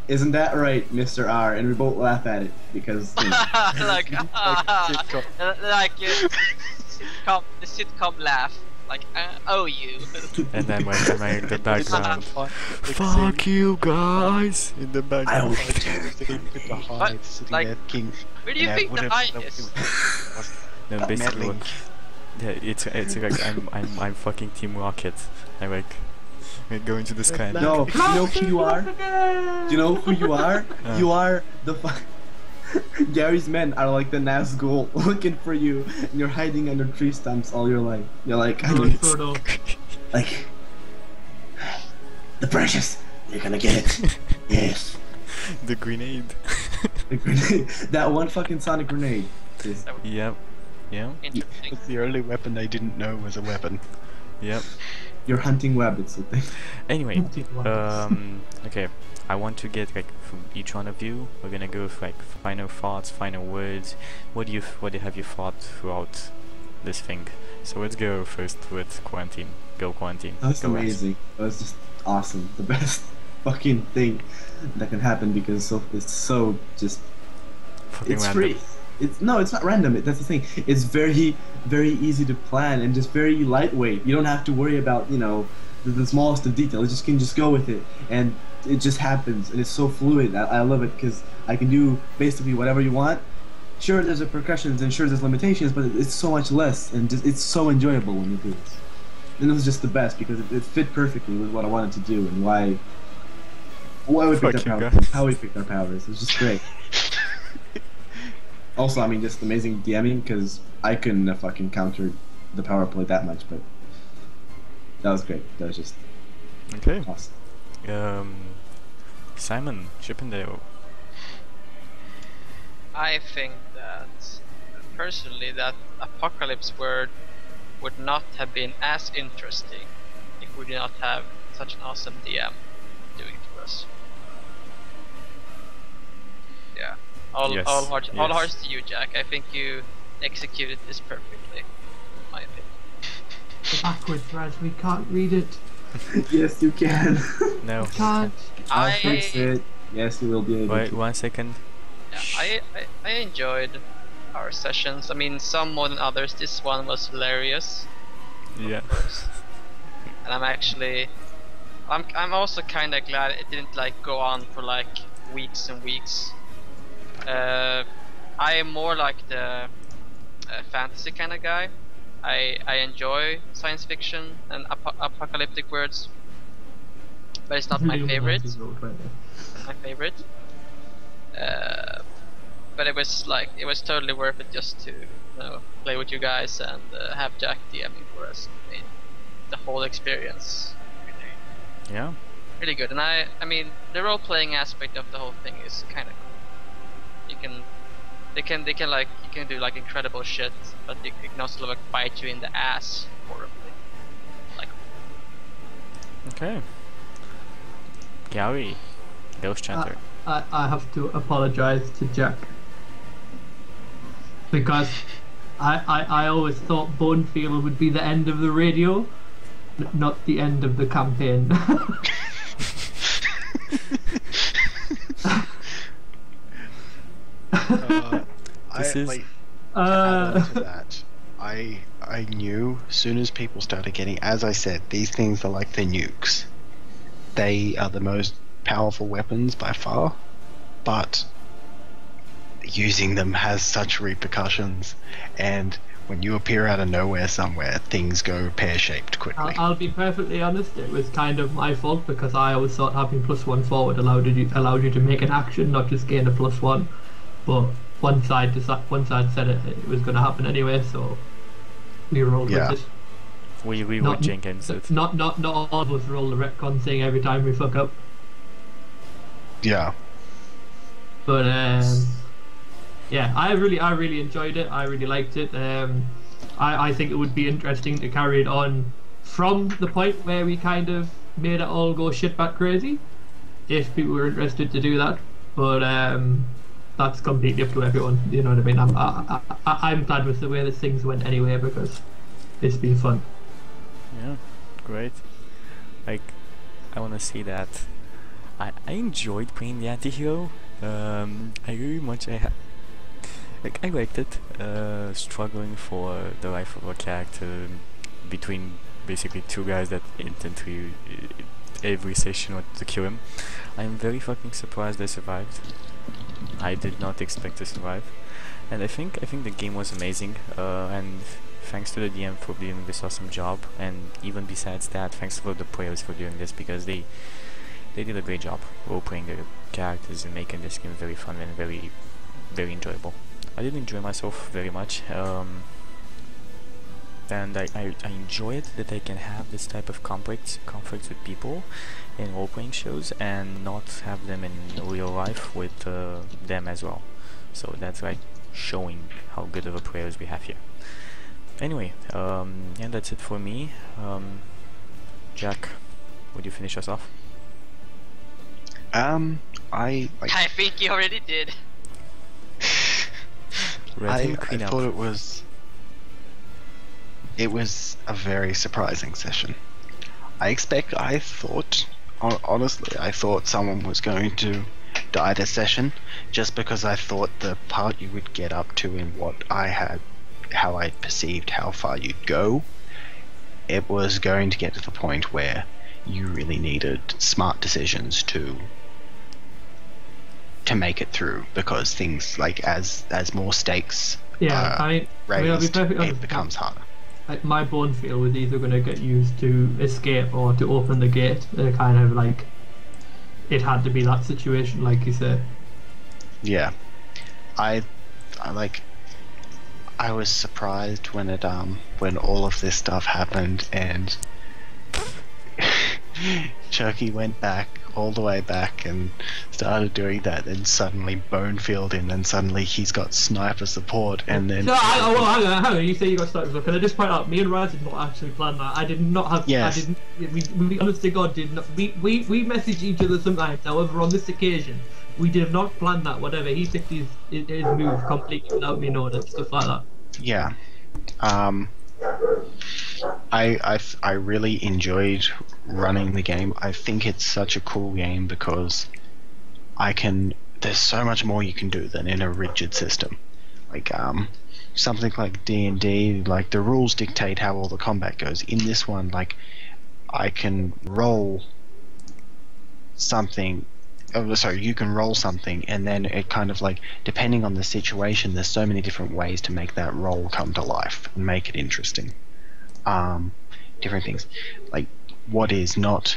isn't that right, Mr. R? And we both laugh at it because like, sitcom. like the sitcom laugh. Like, oh you. And then when I the background. Like Fuck you guys! in the I background. don't care. Sitting with the What? hive, sitting Like, there, king. Where do you Yeah, think the whatever high that is? was. No, basically, Meddling. yeah, it's like I'm fucking Team Rocket. I like go into the sky. And No, you know who you are? You know who you are? You are the Gary's men are like the Nazgul looking for you, and you're hiding under tree stumps all your life. You're like, like the precious. You're gonna get it. Yes. The grenade. The grenade. That one fucking sonic grenade. Is, Yep. Yeah. Interesting. It's the only weapon I didn't know was a weapon. Yep. you're hunting rabbits with it. Anyway, okay. I want to get like from each one of you. We're gonna go with like final thoughts, final words. What have you thought throughout this thing? So let's go first with quarantine. Go quarantine. That's Go Rex. amazing. That was just awesome. The best fucking thing that can happen because it's so just. Fucking It's random. free. It's not random. That's the thing. It's very easy to plan and just very lightweight. You don't have to worry about the smallest of details. You just can just go with it, and it just happens. And it's so fluid. I love it because I can do basically whatever you want. Sure, there's repercussions and sure there's limitations, but it's so much less, and it's so enjoyable when you do this. And it was just the best because it fit perfectly with what I wanted to do and why we picked Fuck our you powers, guys. how we picked our powers. It was just great. Also, I mean, just amazing DMing because I couldn't have fucking countered the power play that much, but that was great. That was just Okay. awesome. Simon Chippendale. I think that personally that Apocalypse Word would not have been as interesting if we did not have such an awesome DM doing it for us. Yeah. All Yes, hearts yes. to you, Jack. I think you executed this perfectly, in my opinion. Backwards, Raz, we can't read it. Yes, you can. No. Can't. I'll fix it. Yes, you will be able Wait to. 1 second. Yeah, I enjoyed our sessions. I mean, some more than others. This one was hilarious, Yeah. of course. And I'm also kind of glad it didn't like go on for like weeks and weeks. I am more like the fantasy kind of guy. I enjoy science fiction and apocalyptic words, but it's not my favorite. My favorite. But it was totally worth it just to play with you guys and have Jack DMing for us. I mean, the whole experience Yeah. really good. And I mean the role playing aspect of the whole thing is kind of cool. They can do like incredible shit, but they can also like bite you in the ass horribly. Like Okay. Gary, Ghost Chanter. I have to apologise to Jack because I always thought Bonefield would be the end of the radio, not the end of the campaign. To add on to that, I knew as soon as people started getting, as I said, these things are like the nukes. They are the most powerful weapons by far, but using them has such repercussions, and when you appear out of nowhere somewhere, things go pear-shaped quickly. I'll be perfectly honest, it was kind of my fault because I always thought having +1 forward allowed you to make an action, not just gain a +1. But one side said it was going to happen anyway, so we rolled with it. We were Jenkins. Not all of us roll the retcon thing every time we fuck up. Yeah. But yeah, I really enjoyed it. I really liked it. I think it would be interesting to carry it on from the point where we kind of made it all go shit bat crazy, if people were interested to do that. But that's completely up to everyone. You know what I mean? I'm glad with the way that things went anyway because it's been fun. Yeah, great. Like, I want to see that. I enjoyed playing the anti-hero. I really much I liked it. Struggling for the life of a character between basically two guys that intend to every session want to kill him. I'm very fucking surprised I survived. I did not expect to survive, and I think the game was amazing. And thanks to the DM for doing this awesome job, and even besides that, thanks for the players for doing this because they did a great job role-playing the characters and making this game very fun and very enjoyable. I did enjoy myself very much, and I enjoy it that I can have this type of conflicts with people in role-playing shows and not have them in real life with them as well. So that's like showing how good of a players we have here. Anyway, yeah, that's it for me. Jack, would you finish us off? I think you already did. I thought it was a very surprising session. Honestly, I thought someone was going to die this session, just because I thought the part you would get up to in how I perceived how far you'd go, it was going to get to the point where you really needed smart decisions to make it through, because things like as more stakes raised, it becomes harder. Like my Bonefield was either going to get used to escape or to open the gate. Kind of like it had to be that situation, like you said. Yeah, I was surprised when when all of this stuff happened and Chucky went back all the way back and started doing that, and suddenly Bonefield in, and suddenly he's got sniper support, and then... No, hang on, you say you got sniper support. Can I just point out, me and Ryan did not actually plan that. I did not have... Yes. We honest to God did not... We message each other sometimes, however on this occasion, we did not plan that, whatever. He picked his move completely without me knowing and stuff like that. Yeah. I really enjoyed running the game. I think it's such a cool game because there's so much more you can do than in a rigid system. Like something like D&D, like the rules dictate how all the combat goes. In this one, like I can roll something. Oh, sorry, you can roll something, and then it kind of like, depending on the situation, there's so many different ways to make that roll come to life and make it interesting. Different things, like what is not,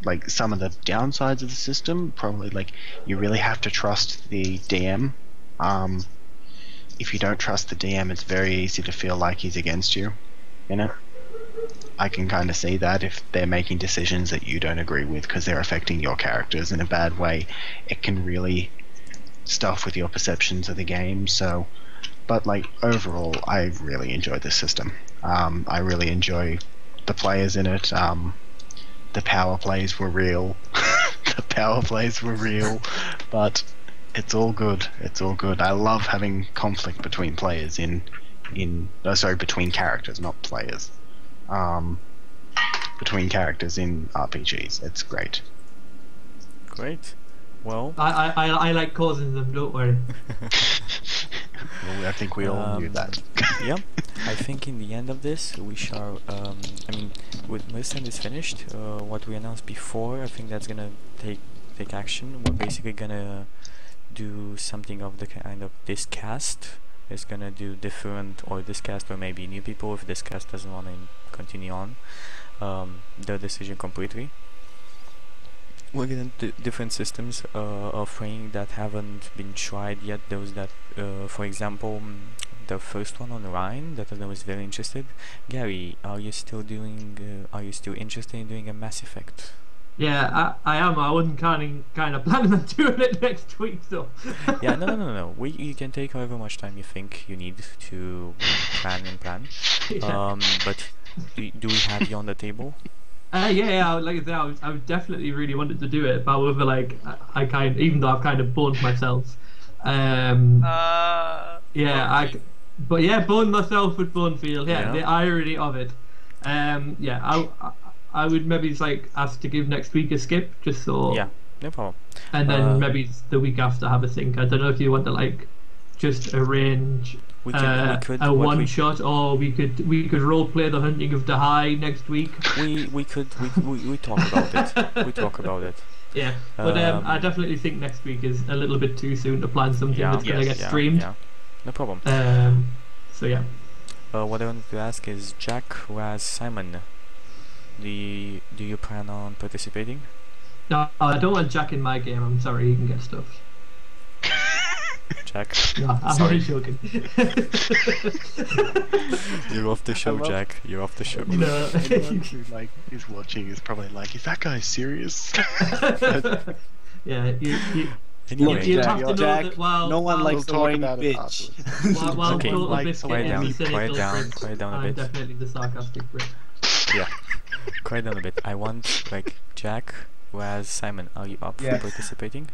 like some of the downsides of the system, probably like you really have to trust the DM. If you don't trust the DM, it's very easy to feel like he's against you, you know? I can kind of see that if they're making decisions that you don't agree with because they're affecting your characters in a bad way, it can really stuff with your perceptions of the game. So, but like overall, I really enjoyed this system. I really enjoy the players in it. the power plays were real. The power plays were real, but it's all good. It's all good. I love having conflict between players between characters, not players. Between characters in RPGs. It's great. Great. Well, I like causing them, don't worry. Well, I think we all knew that. yeah, I think in the end of this we shall, I mean, with Wasteland is finished, what we announced before, I think that's gonna take action. We're basically gonna do something of the kind of this cast is gonna do different, or this cast, or maybe new people if this cast doesn't want to continue on the decision completely. We're gonna do different systems of training that haven't been tried yet. Those that, for example, the first one on Ryan that I was very interested. Gary, are you still doing? Are you still interested in doing a Mass Effect? Yeah, I am. I wasn't kind of planning on doing it next week, though. Yeah, no. You can take however much time you think you need to plan. Yeah. But do we have you on the table? Yeah. Like I said, I definitely really wanted to do it, but however, like even though I've kind of boned myself, but yeah, boned myself with Bonefield. Yeah, the irony of it. I would maybe like ask to give next week a skip, just so. Yeah, no problem. And then maybe the week after have a think. I don't know if you want to like just arrange we could a one shot, or we could role play the Hunting of the High next week. We talk about it. We talk about it. Yeah, but I definitely think next week is a little bit too soon to plan something that's gonna get streamed. Yeah, no problem. So yeah. What I wanted to ask is, Jack, Raz, Simon, do you plan on participating? No, I don't want Jack in my game. I'm sorry, he can get stuff. Jack. No, I'm only joking. You're off the show, Jack. You're off the show. No. Anyone who like is watching is probably like, is that guy serious? Yeah, Anyway, you have to know Jack, that while no one likes the talk annoying about it bitch. while Okay. Total Like, Biscuit quiet is down, the cynical quiet down a I'm bit. definitely the sarcastic Brit. Yeah, quiet down a bit. I want, like, Jack, Raz, Simon, are you up Yes. for participating?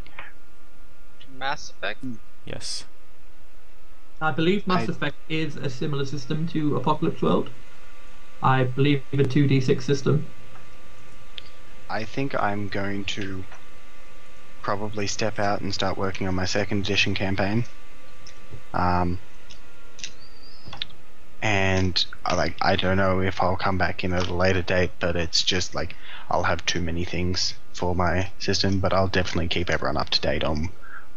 Mass Effect? Yes. I believe Mass Effect is a similar system to Apocalypse World. I believe a 2d6 system. I think I'm going to probably step out and start working on my second edition campaign. And I don't know if I'll come back in at a later date, but it's just like I'll have too many things for my system, but I'll definitely keep everyone up to date on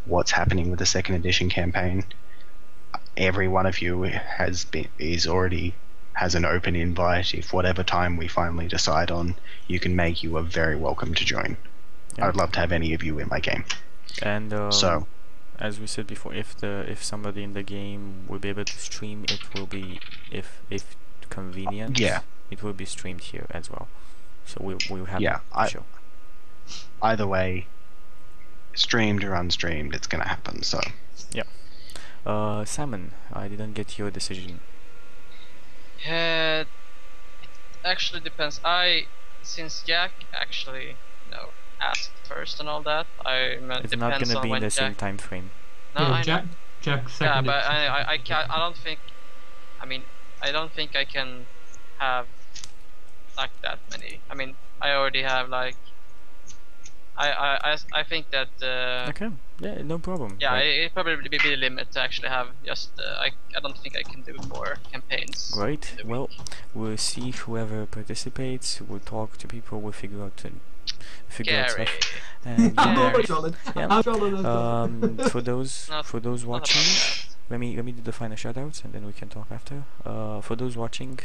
what's happening with the second edition campaign. Every one of you already has an open invite. If whatever time we finally decide on, you are very welcome to join. Yeah. I would love to have any of you in my game. And So, as we said before, if somebody in the game will be able to stream, it will be, if convenient, Yeah. it will be streamed here as well. So we'll have Yeah, a show. either way, streamed or unstreamed, it's gonna happen. So, Simon, I didn't get your decision. It actually depends. Since Jack actually, asked first and all that, It's depends not gonna on be in when the Jack. same time frame. No, Yeah, I know. Jack Yeah, seconded. but I can't. I don't think. I mean, I don't think I can have like that many. I mean, I already have like. I think that. Okay, yeah, no problem. Yeah, Like, it probably be the limit to actually have just. I don't think I can do more campaigns. great. in the Well, week. we'll see whoever participates. We'll talk to people. We'll figure out Gary. stuff. And I'm Yeah. always trolling. Yeah. I'm trolling. For those Not- watching, let me do the final shoutouts and then we can talk after. For those watching,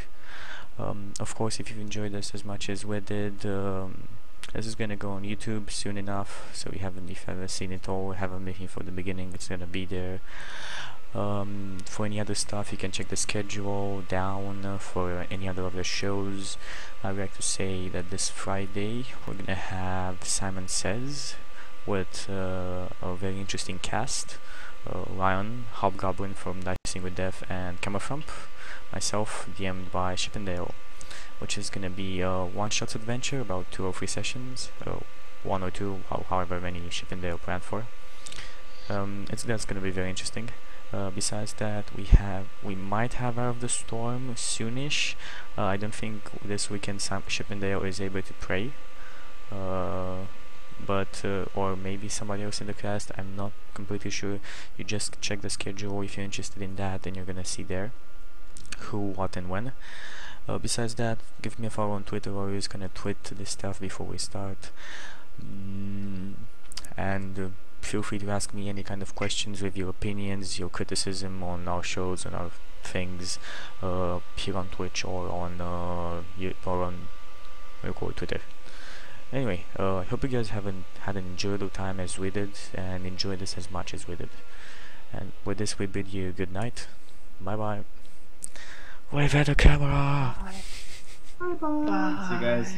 of course, if you've enjoyed this as much as we did, this is gonna go on YouTube soon enough. So if you haven't seen it all, haven't been here from the beginning, it's gonna be there. For any other stuff, you can check the schedule down for any other of the shows. I would like to say that this Friday we're gonna have Simon Says with a very interesting cast. Ryan, Hobgoblin from Dicing with Death, and Camera Frump. Myself, DM'd by Chippendale. which is gonna be a one-shot adventure, about 2 or 3 sessions, 1 or 2, however many Chippendale planned for. That's gonna be very interesting. Besides that, we might have Out of the Storm soonish. I don't think this weekend Chippendale is able to pray, but or maybe somebody else in the cast. I'm not completely sure. You just check the schedule if you're interested in that, and you're gonna see there who, what, and when. Besides that, give me a follow on Twitter. Always gonna tweet this stuff before we start, and feel free to ask me any kind of questions with your opinions, your criticism on our shows and our things, here on Twitch or on Twitter. Anyway, I hope you guys had an enjoyable time as we did, and enjoy this as much as we did. And with this, we bid you good night. Bye bye. Wave at the camera. Bye bye. See you guys.